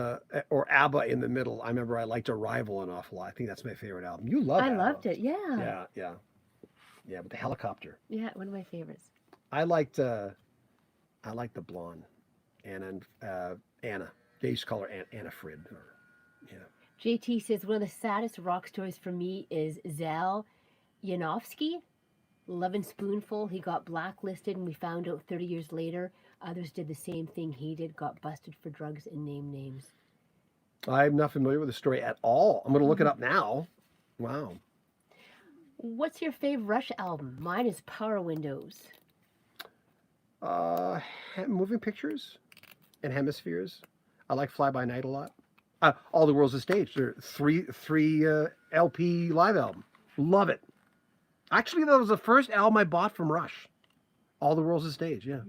or ABBA in the middle. I remember I liked Arrival an awful lot. I think that's my favorite album. You love ABBA. Loved it, yeah. Yeah, with the helicopter. Yeah, one of my favorites. I liked the blonde, Anna. They used to call her Anna Frid. JT says, one of the saddest rock stories for me is Zal Yanofsky, Lovin' Spoonful. He got blacklisted, and we found out 30 years later others did the same thing he did, got busted for drugs and name names. I'm not familiar with the story at all. I'm going to look it up now. Wow. What's your favorite Rush album? Mine is Power Windows. Moving Pictures and Hemispheres. I like Fly By Night a lot. All the World's a Stage. They're three LP live album. Love it. Actually, that was the first album I bought from Rush. All the World's a Stage, yeah.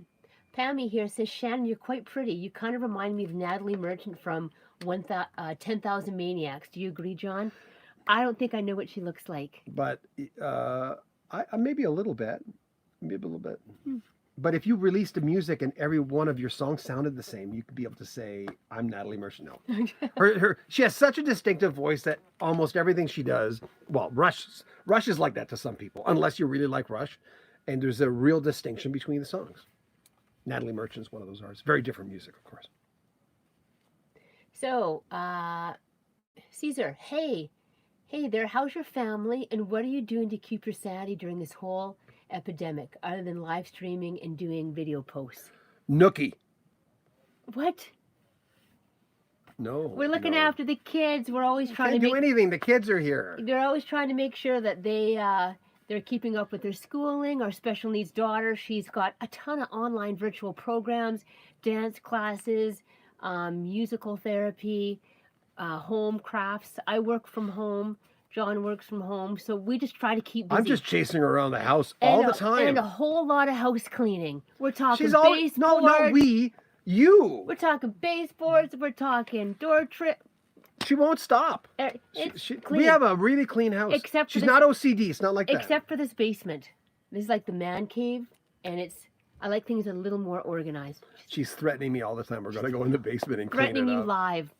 Pammy here says, Shannon, you're quite pretty. You kind of remind me of Natalie Merchant from 10,000 Maniacs. Do you agree, John? I don't think I know what she looks like. But I maybe a little bit. Maybe a little bit. But if you released the music and every one of your songs sounded the same, you could be able to say, I'm Natalie Merchant. No. She has such a distinctive voice that almost everything she does, well, Rush is like that to some people, unless you really like Rush. And there's a real distinction between the songs. Natalie Merchant's one of those artists. Very different music, of course. So, Caesar, hey there, how's your family? And what are you doing to keep your sanity during this whole epidemic, other than live streaming and doing video posts? Nookie. What? No. We're looking after the kids. We're always trying to do anything. The kids are here. They're always trying to make sure that they're keeping up with their schooling. Our special needs daughter, she's got a ton of online virtual programs, dance classes, musical therapy, home crafts. I work from home. John works from home, so we just try to keep busy. I'm just chasing her around the house all the time. And a whole lot of house cleaning. We're talking baseboards. No, not we. You. We're talking baseboards. We're talking door trip. She won't stop. We have a really clean house. She's not OCD. It's not like that. Except for this basement. This is like the man cave, and I like things a little more organized. She's threatening me all the time. We're going to go in the basement and clean it up. Threatening you live.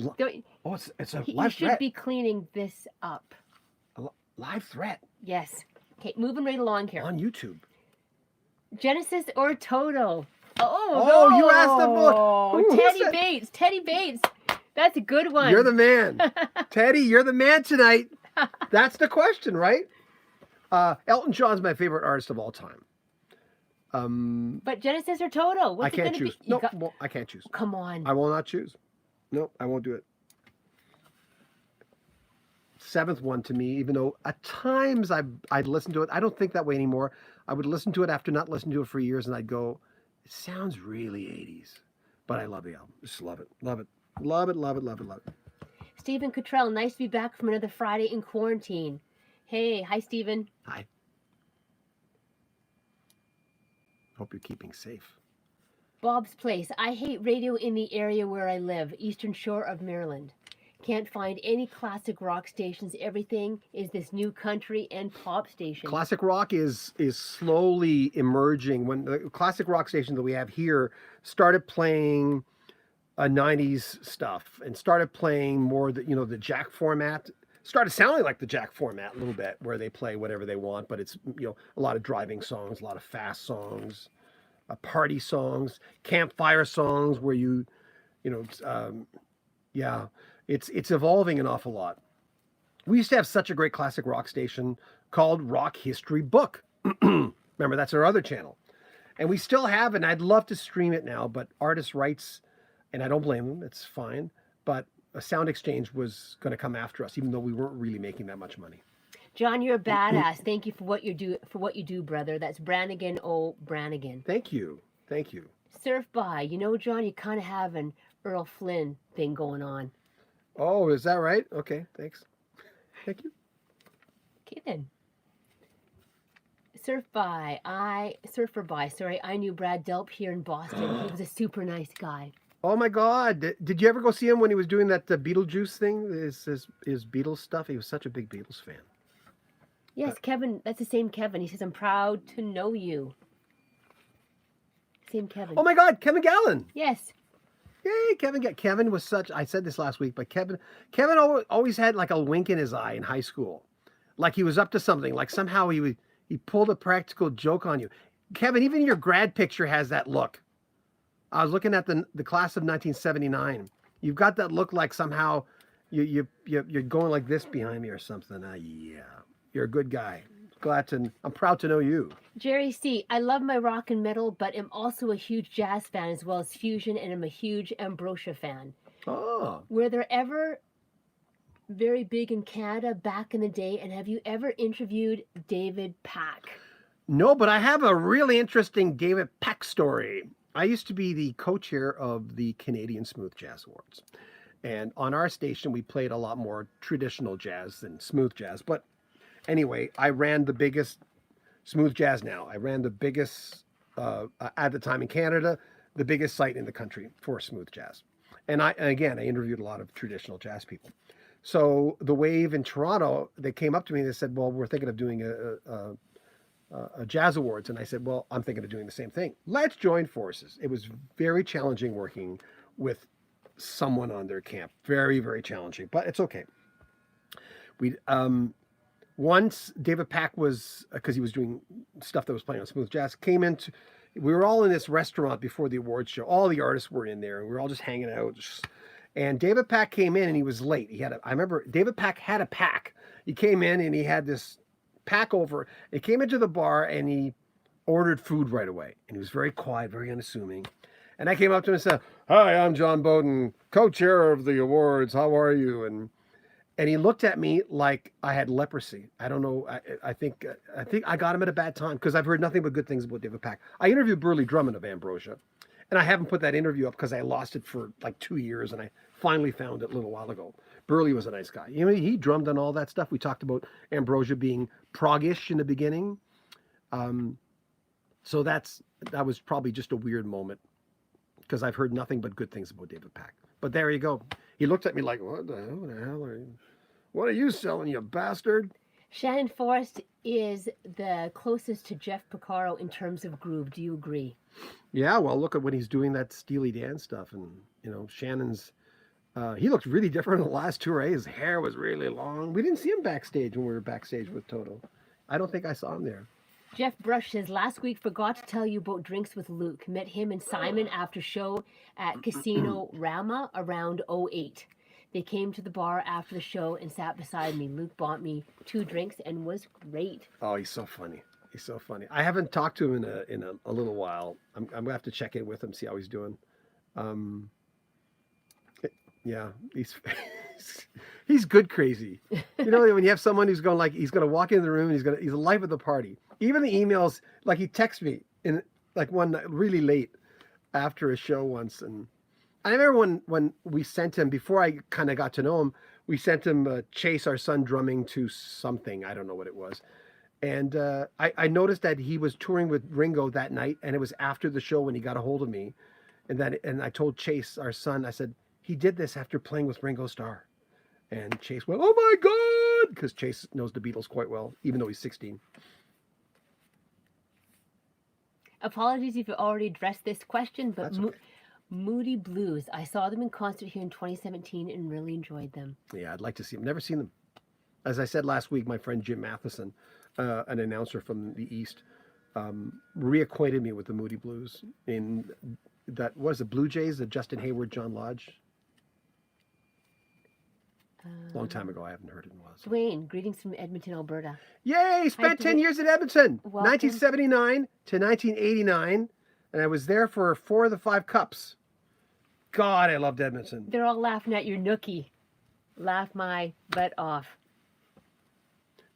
It's a live threat. You should be cleaning this up. A live threat. Yes. Okay, moving right along here. On YouTube. Genesis or Toto? Oh, you asked the boy. Teddy Bates. That's a good one. You're the man. Teddy, you're the man tonight. That's the question, right? Elton John's my favorite artist of all time. But Genesis or Toto? What's I can't it gonna choose. be? No, well, I can't choose. Come on. I will not choose. No, I won't do it. Seventh one to me, even though at times I'd listen to it. I don't think that way anymore. I would listen to it after not listening to it for years, and I'd go, it sounds really 80s. But I love the album. Just love it. Love it. Love it, love it, love it, love it. Stephen Cottrell, nice to be back from another Friday in quarantine. Hey, hi, Stephen. Hi. Hope you're keeping safe. Bob's Place. I hate radio in the area where I live, Eastern Shore of Maryland. Can't find any classic rock stations. Everything is this new country and pop station. Classic rock is slowly emerging. When the classic rock station that we have here started playing 90s stuff and started playing more the Jack format, started sounding like the Jack format a little bit, where they play whatever they want, but it's a lot of driving songs, a lot of fast songs, party songs, campfire songs, where it's evolving an awful lot. We used to have such a great classic rock station called Rock History Book. Remember, that's our other channel. And we still have, and I'd love to stream it now, but artist rights, and I don't blame them, it's fine. But a Sound Exchange was going to come after us, even though we weren't really making that much money. John, you're a badass. Thank you for what you do, brother. That's Brannigan Brannigan. Thank you. Thank you. Surf by. John, you kind of have an Earl Flynn thing going on. Oh, is that right? Okay, thanks. Thank you. Okay then. Surfer by. I knew Brad Delp here in Boston. He was a super nice guy. Oh my God! Did you ever go see him when he was doing that Beetlejuice thing? His Beatles stuff. He was such a big Beatles fan. Yes, Kevin. That's the same Kevin. He says, "I'm proud to know you." Same Kevin. Oh my God, Kevin Gallen. Yes. Yay, Kevin. Kevin was such. I said this last week, but Kevin always had like a wink in his eye in high school, like he was up to something. Like somehow he pulled a practical joke on you. Kevin, even your grad picture has that look. I was looking at the class of 1979. You've got that look like somehow you're going like this behind me or something. Yeah, you're a good guy. I'm proud to know you. Jerry C. I love my rock and metal, but am also a huge jazz fan as well as fusion, and I'm a huge Ambrosia fan. Oh. Were there ever very big in Canada back in the day, and have you ever interviewed David Pack? No, but I have a really interesting David Pack story. I used to be the co-chair of the Canadian Smooth Jazz Awards. And on our station, we played a lot more traditional jazz than smooth jazz. But anyway, I ran the biggest smooth jazz now. I ran the biggest, at the time in Canada, the biggest site in the country for smooth jazz. And I interviewed a lot of traditional jazz people. So the Wave in Toronto, they came up to me and they said, well, we're thinking of doing a jazz awards. And I said, well, I'm thinking of doing the same thing. Let's join forces. It was very challenging working with someone on their camp. Very, very challenging, but it's okay. Once David Pack was, because he was doing stuff that was playing on smooth jazz, we were all in this restaurant before the awards show. All the artists were in there, and we were all just hanging out. And David Pack came in, and he was late. I remember David Pack had a pack. He came in, and he had this pack over. He came into the bar, and he ordered food right away. And he was very quiet, very unassuming. And I came up to him and said, "Hi, I'm John Beaudin, co-chair of the awards. How are you?" And he looked at me like I had leprosy. I don't know. I think I got him at a bad time, because I've heard nothing but good things about David Pack. I interviewed Burley Drummond of Ambrosia, and I haven't put that interview up because I lost it for like 2 years, and I finally found it a little while ago. Burley was a nice guy. He drummed on all that stuff. We talked about Ambrosia being prog-ish in the beginning. So that was probably just a weird moment, because I've heard nothing but good things about David Pack. But there you go. He looked at me like, what the hell are you? What are you selling, you bastard? Shannon Forrest is the closest to Jeff Porcaro in terms of groove. Do you agree? Yeah, well, look at when he's doing that Steely Dan stuff. And, Shannon's, he looked really different in the last tour. His hair was really long. We didn't see him backstage when we were backstage with Toto. I don't think I saw him there. Jeff Brush says, last week forgot to tell you about Drinks with Luke. Met him and Simon after show at Casino Rama around 08. They came to the bar after the show and sat beside me. Luke bought me 2 drinks and was great. Oh, he's so funny. He's so funny. I haven't talked to him in a little while. I'm gonna have to check in with him, see how he's doing. Yeah, he's good crazy. You know, when you have someone who's going he's gonna walk in the room and he's the life of the party. Even the emails, he texts me in one night really late after a show once, and I remember when we sent him, before I kind of got to know him, we sent him Chase, our son, drumming to something. I don't know what it was. And I noticed that he was touring with Ringo that night, and it was after the show when he got a hold of me. And I told Chase, our son, I said, he did this after playing with Ringo Starr. And Chase went, oh my God, because Chase knows the Beatles quite well, even though he's 16. Apologies if you already addressed this question, but That's okay. Moody Blues. I saw them in concert here in 2017 and really enjoyed them. Yeah, I'd like to see them. Never seen them. As I said last week, my friend Jim Matheson, an announcer from the East, reacquainted me with the Moody Blues in that was the Blue Jays, the Justin Hayward, John Lodge. Long time ago. I haven't heard it in a while. So. Dwayne, greetings from Edmonton, Alberta. Yay! Spent 10 years in Edmonton, Welcome. 1979 to 1989, and I was there for 4 of the 5 cups. God, I loved Edmonton. They're all laughing at your nookie. Laugh my butt off.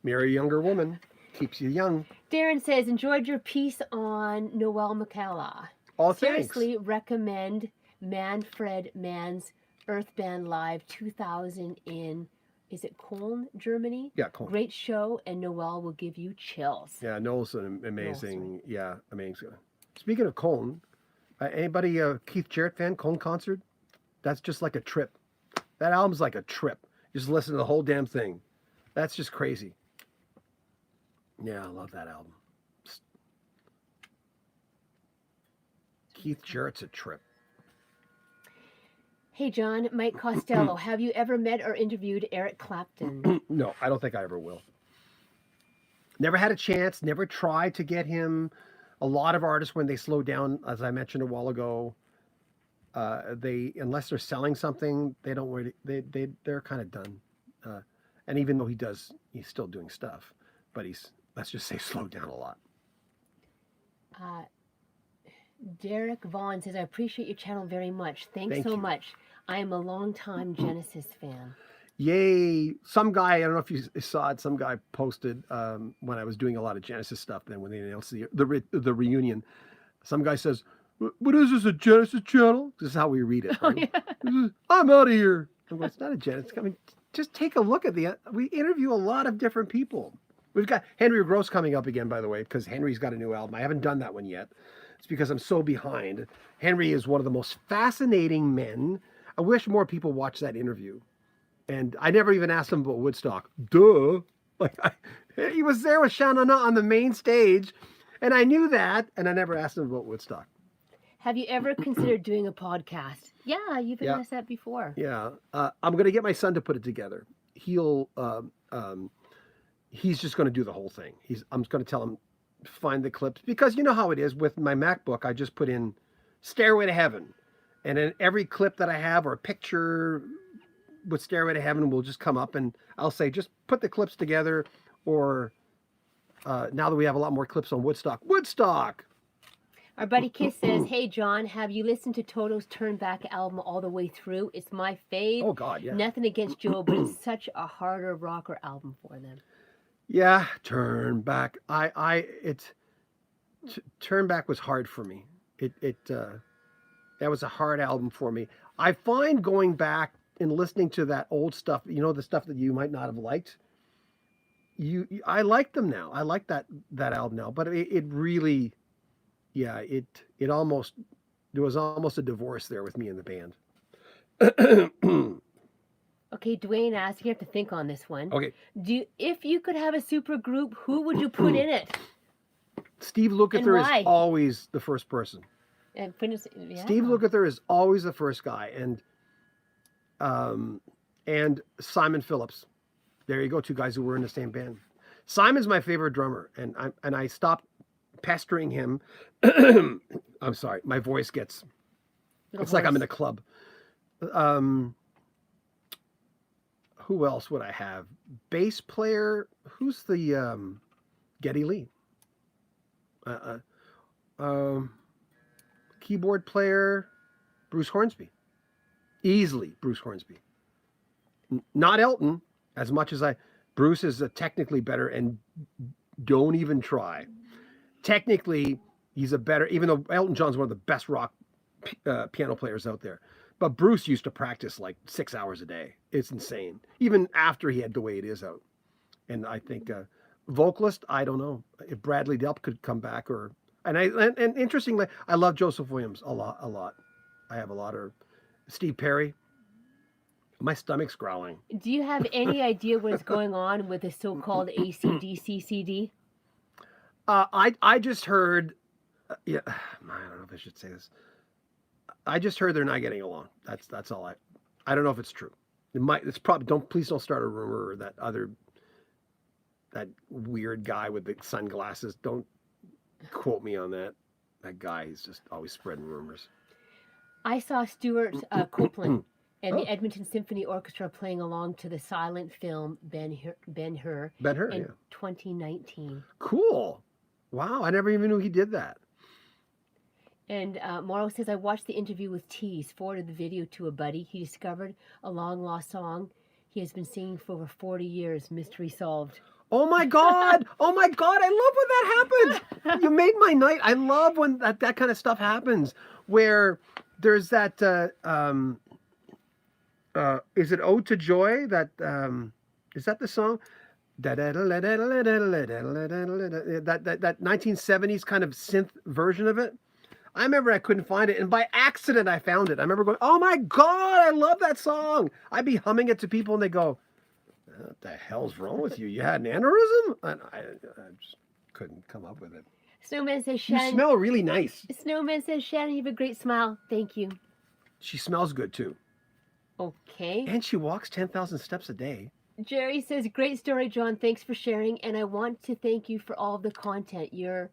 Marry a younger woman. Keeps you young. Darren says, enjoyed your piece on Noel McCalla. All Seriously, recommend Manfred Mann's Earth Band Live 2000 in, is it Cologne, Germany? Yeah, Cologne. Great show, and Noel will give you chills. Yeah, Noel's an amazing. Yeah, amazing. Speaking of Cologne, anybody Keith Jarrett fan? Cologne concert? That's just like a trip. That album's like a trip. Just listen to the whole damn thing. That's just crazy. Yeah, I love that album. Keith Jarrett's a trip. Hey, John, Mike Costello, have you ever met or interviewed Eric Clapton? No, I don't think I ever will. Never had a chance, never tried to get him. A lot of artists, when they slow down, as I mentioned a while ago, they, unless they're selling something, they don't really, they're kind of done. And even though he's still doing stuff, but let's just say, slowed down a lot. Derek Vaughn says, I appreciate your channel very much. Thanks so much. I am a longtime Genesis fan. Yay. Some guy, I don't know if you saw it, some guy posted when I was doing a lot of Genesis stuff, then when they announced the reunion, some guy says, what is this, a Genesis channel? This is how we read it. Right? Oh, yeah. I'm out of here. I'm going, it's not a Genesis. I mean, just take a look at we interview a lot of different people. We've got Henry Gross coming up again, by the way, because Henry's got a new album. I haven't done that one yet. It's because I'm so behind. Henry is one of the most fascinating men. I wish more people watch that interview. And I never even asked him about Woodstock. Duh. He was there with Shannon on the main stage, and I knew that, and I never asked him about Woodstock. Have you ever considered doing a podcast? Yeah, you've been asked that before. Yeah. I'm going to get my son to put it together. He's just going to do the whole thing. I'm going to tell him, find the clips, because you know how it is with my MacBook. I just put in Stairway to Heaven, and in every clip that I have or picture with Stairway to Heaven will just come up, and I'll say, just put the clips together. Or now that we have a lot more clips on Woodstock. Our buddy Kiss says, hey, John, have you listened to Toto's Turn Back album all the way through? It's my fave. Oh, God, yeah. Nothing against Joe, but it's such a harder rocker album for them. Yeah, Turn Back. Turn Back was hard for me. That was a hard album for me. I find going back and listening to that old stuff, the stuff that you might not have liked, I like them now. I like that album now, but it really, there was almost a divorce there with me and the band. Okay, Dwayne asked, you have to think on this one. Okay. If you could have a super group, who would you put in it? Steve Lukather is always the first person. And Steve Lukather is always the first guy, and Simon Phillips. There you go, 2 guys who were in the same band. Simon's my favorite drummer, and I stopped pestering him. I'm sorry, my voice gets. It's like I'm in a club. Who else would I have? Bass player. Who's the Geddy Lee? Keyboard player. Bruce Hornsby. Easily Bruce Hornsby. Not Elton, as much as Bruce is technically better, and don't even try. Technically, he's a better, even though Elton John's one of the best rock piano players out there. But Bruce used to practice like 6 hours a day. It's insane. Even after he had The Way It Is out. And I think vocalist, I don't know if Bradley Delp could come back, and interestingly, I love Joseph Williams a lot. I have a lot of Steve Perry. My stomach's growling. Do you have any idea what is going on with the so-called AC/DC CD? I just heard, I don't know if I should say this. I just heard they're not getting along. That's all I don't know if it's true. It's probably, please don't start a rumor, or that weird guy with the sunglasses. Don't quote me on that. That guy, he's just always spreading rumors. I saw Stewart Copeland and the Edmonton Symphony Orchestra playing along to the silent film Ben-Hur in 2019. Cool. Wow, I never even knew he did that. And Morrow says, I watched the interview with Tease, forwarded the video to a buddy. He discovered a long-lost song he has been singing for over 40 years. Mystery solved. Oh my God! Oh my God! I love when that happens. You made my night. I love when that kind of stuff happens, where there's that, is it Ode to Joy? That, is that the song? That 1970s kind of synth version of it. I remember I couldn't find it, and by accident I found it. I remember going, oh my God, I love that song. I'd be humming it to people, and they go, what the hell's wrong with you? You had an aneurysm? And I just couldn't come up with it. Snowman says, Shannon. You smell really nice. Snowman says, Shannon, you have a great smile. Thank you. She smells good, too. Okay. And she walks 10,000 steps a day. Gerry says, great story, John. Thanks for sharing. And I want to thank you for all of the content. Your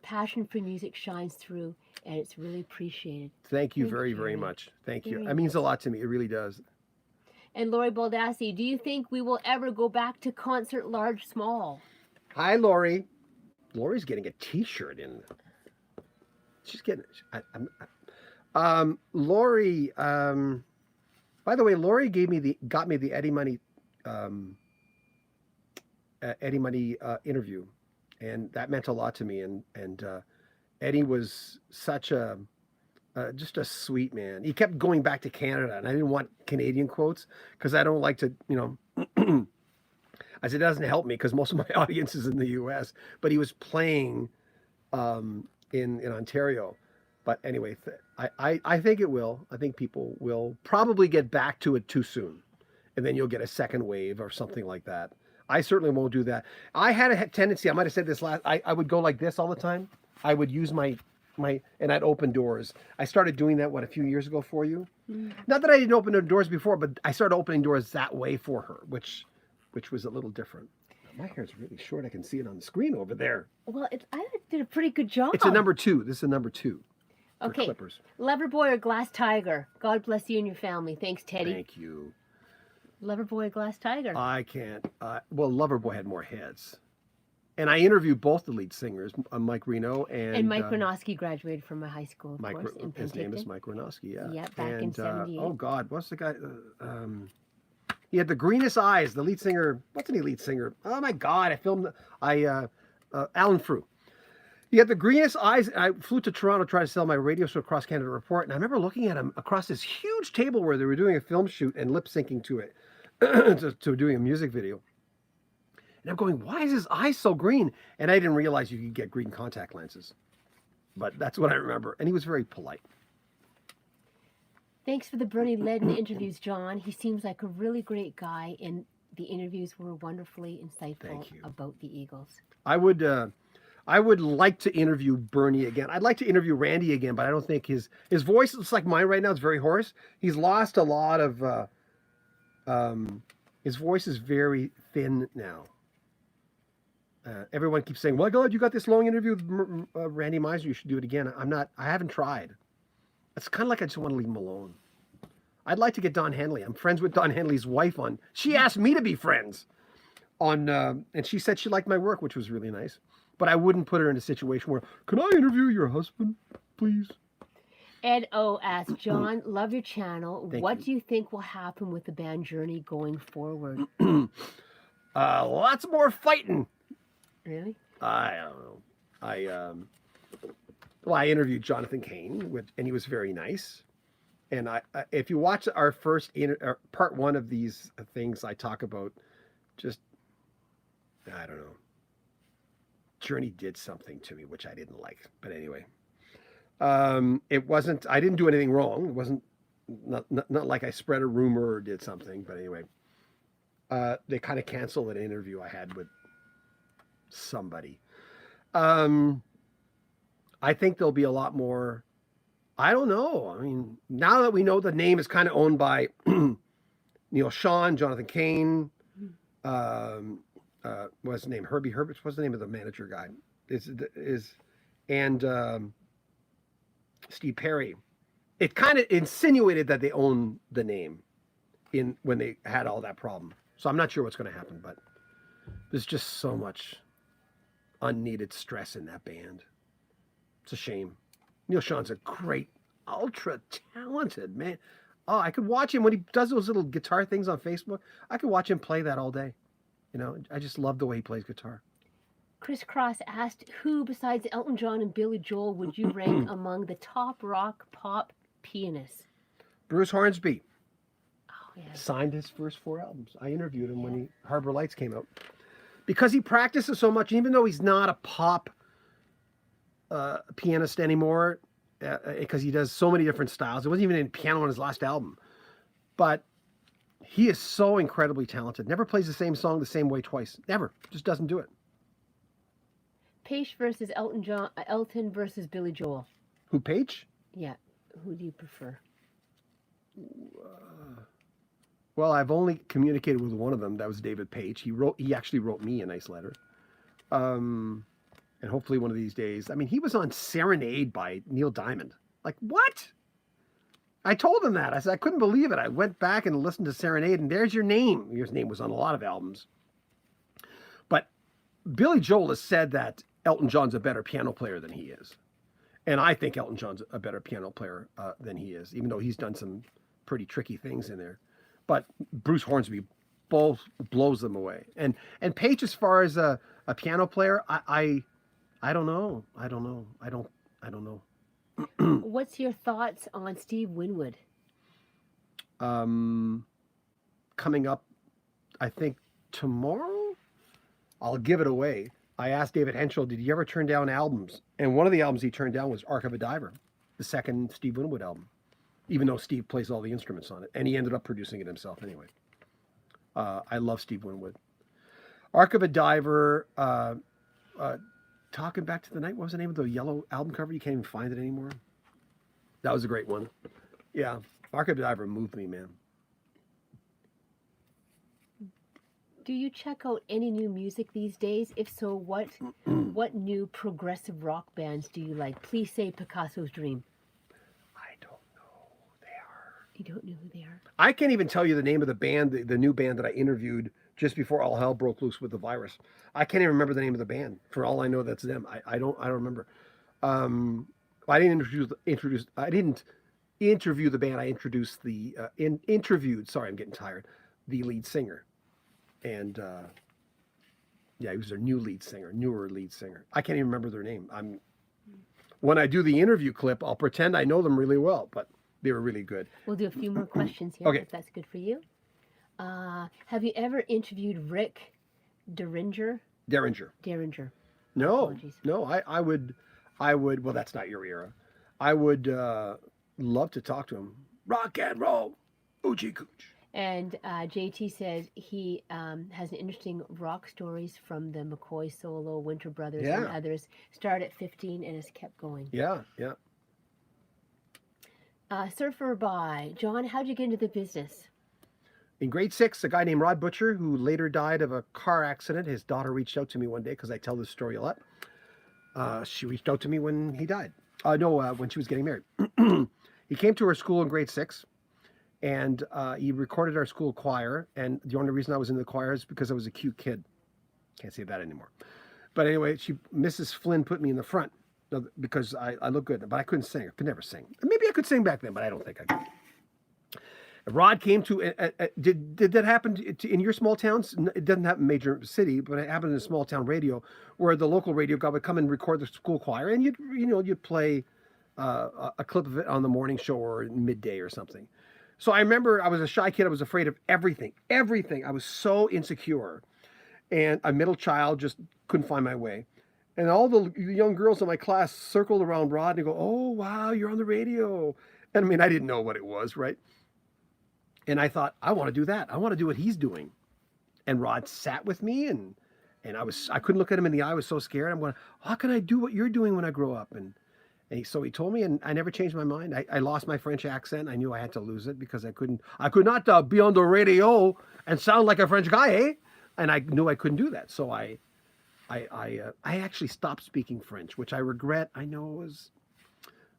passion for music shines through, and it's really appreciated. Thank you very much. Thank you. It means a lot to me. It really does. And Lori Baldassi, do you think we will ever go back to concert large, small? Hi, Lori. Lori's getting a T-shirt in. She's getting. Lori. By the way, Lori got me the Eddie Money interview, and that meant a lot to me. And Eddie was such just a sweet man. He kept going back to Canada, and I didn't want Canadian quotes because I don't like to, I said, it doesn't help me because most of my audience is in the U.S., but he was playing in Ontario. But anyway, I think it will. I think people will probably get back to it too soon, and then you'll get a second wave or something like that. I certainly won't do that. I had a tendency, I might have said this last, I would go like this all the time. I would use my and I'd open doors. I started doing that, a few years ago for you? Mm. Not that I didn't open the doors before, but I started opening doors that way for her, which was a little different. My hair's really short. I can see it on the screen over there. Well, I did a pretty good job. It's a number 2. This is a number 2. Okay. Clippers. Loverboy or Glass Tiger? God bless you and your family. Thanks, Teddy. Thank you. Loverboy or Glass Tiger? I can't. Well, Loverboy had more hits. And I interviewed both the lead singers, Mike Reno and Mike Renoski graduated from my high school, of course, in his name is Mike Renoski, yeah. Yeah, back in 78. Oh, God, what's the guy? He had the greenest eyes, the lead singer. What's any lead singer? Oh, my God, Alan Frew. He had the greenest eyes. I flew to Toronto to try to sell my radio show Across Canada Report, and I remember looking at him across this huge table where they were doing a film shoot and lip-syncing to it, to doing a music video. And I'm going, why is his eyes so green? And I didn't realize you could get green contact lenses. But that's what I remember. And he was very polite. Thanks for the Bernie Ledden interviews, John. He seems like a really great guy, and the interviews were wonderfully insightful about the Eagles. I would like to interview Bernie again. I'd like to interview Randy again, but I don't think his voice looks like mine right now. It's very hoarse. He's lost a lot of... his voice is very thin now. Everyone keeps saying, "My God, you got this long interview with Randy Meisner. You should do it again." I haven't tried. It's kind of like I just want to leave him alone. I'd like to get Don Henley. I'm friends with Don Henley's wife on. She asked me to be friends on, and she said she liked my work, which was really nice. But I wouldn't put her in a situation where, can I interview your husband, please? Ed O asks, John, love your channel. Thank What you. do you think will happen with the band Journey going forward? Lots more fighting. Really? I don't know. I interviewed Jonathan Cain, and he was very nice. And if you watch our first part one of these things, I talk about just, I don't know. Journey did something to me, which I didn't like. But anyway, it wasn't, I didn't do anything wrong. It wasn't not like I spread a rumor or did something. But anyway, they kind of canceled an interview I had with somebody. I think there'll be a lot more. I don't know. I mean, now that we know the name is kind of owned by Neil Sean, Jonathan Cain, what's his name? Herbie Herbert. What's the name of the manager guy? And Steve Perry. It kind of insinuated that they own the name when they had all that problem. So I'm not sure what's going to happen, but there's just so much unneeded stress in that band. It's a shame. Neil Sean's a great, ultra talented man. Oh, I could watch him when he does those little guitar things on Facebook. I could watch him play that all day. You know, I just love the way he plays guitar. Chris Cross asked, who besides Elton John and Billy Joel would you rank among the top rock pop pianists? Bruce Hornsby. Oh, yeah. Signed his first 4 albums. I interviewed him when Harbor Lights came out. Because he practices so much, even though he's not a pop pianist anymore, because he does so many different styles. It wasn't even in piano on his last album. But he is so incredibly talented. Never plays the same song the same way twice. Never. Just doesn't do it. Page versus Elton John, Elton versus Billy Joel. Who, Page? Yeah. Who do you prefer? Well, I've only communicated with one of them. That was David Page. He actually wrote me a nice letter. And hopefully one of these days. I mean, he was on Serenade by Neil Diamond. Like, what? I told him that. I said, I couldn't believe it. I went back and listened to Serenade, and there's your name. Your name was on a lot of albums. But Billy Joel has said that Elton John's a better piano player than he is. And I think Elton John's a better piano player than he is, even though he's done some pretty tricky things in there. But Bruce Hornsby both blows them away. And Page, as far as a piano player, I don't know. I don't know. What's your thoughts on Steve Winwood? Coming up, I think tomorrow, I'll give it away. I asked David Henschel, did he ever turn down albums? And one of the albums he turned down was Ark of a Diver, the second Steve Winwood album, even though Steve plays all the instruments on it. And he ended up producing it himself anyway. I love Steve Winwood. Ark of a Diver, Talking Back to the Night, what was the name of the yellow album cover? You can't even find it anymore. That was a great one. Yeah, Ark of a Diver moved me, man. Do you check out any new music these days? If so, what new progressive rock bands do you like? Please say Picasso's Dream. I don't know who they are. You don't know who they are? I can't even tell you the name of the band, the new band that I interviewed just before all hell broke loose with the virus. I can't even remember the name of the band. For all I know, that's them. I don't remember. I didn't interview the band. I introduced interviewed. Sorry, I'm getting tired. The lead singer, and he was their newer lead singer. I can't even remember their name. When I do the interview clip, I'll pretend I know them really well, but they were really good. We'll do a few more questions here, Okay. if that's good for you. Have you ever interviewed Rick Derringer? Derringer. No, Apologies. no. I would. Well, that's not your era. I would love to talk to him. Rock and roll, oochie cooch. And JT says he has an interesting rock stories from the McCoy solo, Winter Brothers, and others. Started at 15 and has kept going. Yeah. Surfer by John. How'd you get into the business? In grade 6, a guy named Rod Butcher, who later died of a car accident. His daughter reached out to me one day because I tell this story a lot. She reached out to me when he died. When she was getting married. He came to her school in grade 6, and he recorded our school choir. And the only reason I was in the choir is because I was a cute kid. Can't say that anymore. But anyway, Mrs. Flynn put me in the front because I look good, but I couldn't sing. I could never sing. Maybe I could sing back then, but I don't think I could. Rod came to, did that happen in your small towns? It doesn't happen in a major city, but it happened in a small town radio where the local radio guy would come and record the school choir, and you'd play a clip of it on the morning show or midday or something. So I remember I was a shy kid. I was afraid of everything. I was so insecure, and a middle child, just couldn't find my way. And all the young girls in my class circled around Rod and go, "Oh, wow, you're on the radio." And I mean, I didn't know what it was, right? And I thought, I want to do that. I want to do what he's doing. And Rod sat with me, and I couldn't look at him in the eye. I was so scared. I'm going, how can I do what you're doing when I grow up? So he told me, and I never changed my mind. I lost my French accent. I knew I had to lose it because I could not be on the radio and sound like a French guy, eh? And I knew I couldn't do that. So I actually stopped speaking French, which I regret. I know it was,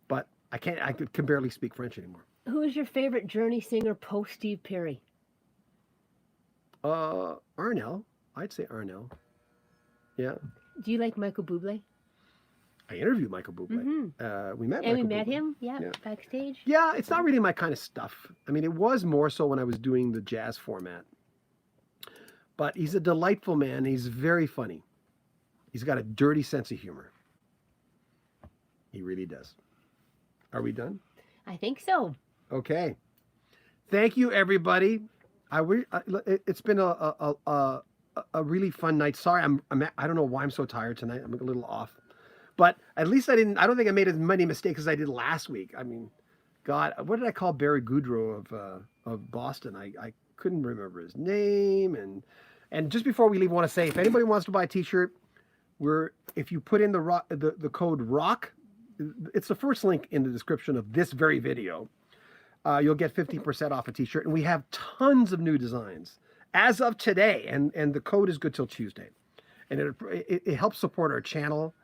but I can barely speak French anymore. Who is your favorite Journey singer post Steve Perry? Arnell. I'd say Arnell. Yeah. Do you like Michael Bublé? I interviewed Michael Bublé. Mm-hmm. We met. And Michael we met Bublé. him, yeah, backstage. Yeah, it's not really my kind of stuff. I mean, it was more so when I was doing the jazz format. But he's a delightful man. He's very funny. He's got a dirty sense of humor. He really does. Are we done? I think so. Okay. Thank you, everybody. It's been a really fun night. Sorry, I don't know why I'm so tired tonight. I'm a little off, but at least I don't think I made as many mistakes as I did last week. I mean, God, what did I call Barry Goudreau of Boston? I couldn't remember his name. And just before we leave, I want to say, if anybody wants to buy a T-shirt, if you put in the code ROCK, it's the first link in the description of this very video. You'll get 15% off a T-shirt, and we have tons of new designs as of today, and the code is good till Tuesday, and it helps support our channel,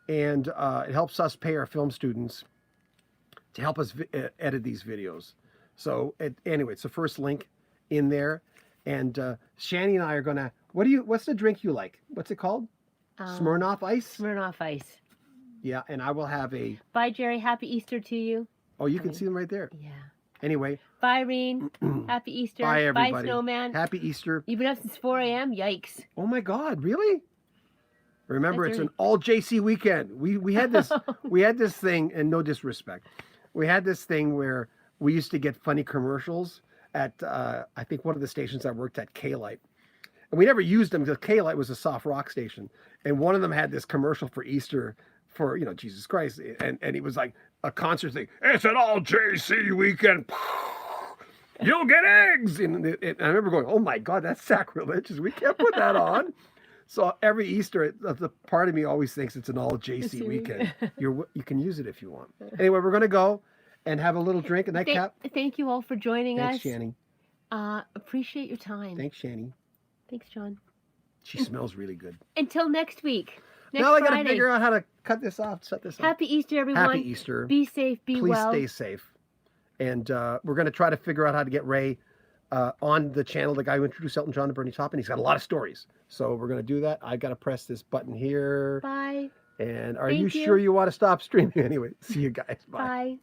and it helps us pay our film students to help us edit these videos. So anyway, it's the first link in there, and Shannon and I are gonna. What's the drink you like? What's it called? Smirnoff Ice. Smirnoff Ice. Yeah, and I will have a. Bye, Gerry. Happy Easter to you. Oh, you can see them right there. Yeah. Anyway. Bye, Reen. Happy Easter. Bye, everybody. Bye, Snowman. Happy Easter. You've been up since 4 a.m.? Yikes. Oh, my God. Really? Remember, That's it's an all JC weekend. We had this thing, and no disrespect. We had this thing where we used to get funny commercials at, I think, one of the stations I worked at, K-Lite. And we never used them because K-Lite was a soft rock station. And one of them had this commercial for Easter for, Jesus Christ. And it was like a concert thing. It's an all JC weekend. You'll get eggs. And I remember going, oh my God, that's sacrilegious. We can't put that on. So every Easter, the part of me always thinks it's an all JC weekend. You can use it if you want. Anyway, we're going to go and have a little drink, a nightcap. Thank you all for joining us. Thanks, Shanny. Appreciate your time. Thanks, Shanny. Thanks, John. She smells really good. Until next week. Now I got to figure out how to cut this off, set this off. Happy Easter, everyone. Happy Easter. Be safe, be well. Please stay safe. And we're going to try to figure out how to get Ray on the channel, the guy who introduced Elton John to Bernie Taupin. He's got a lot of stories. So we're going to do that. I've got to press this button here. Bye. And are you sure you want to stop streaming anyway? See you guys. Bye. Bye.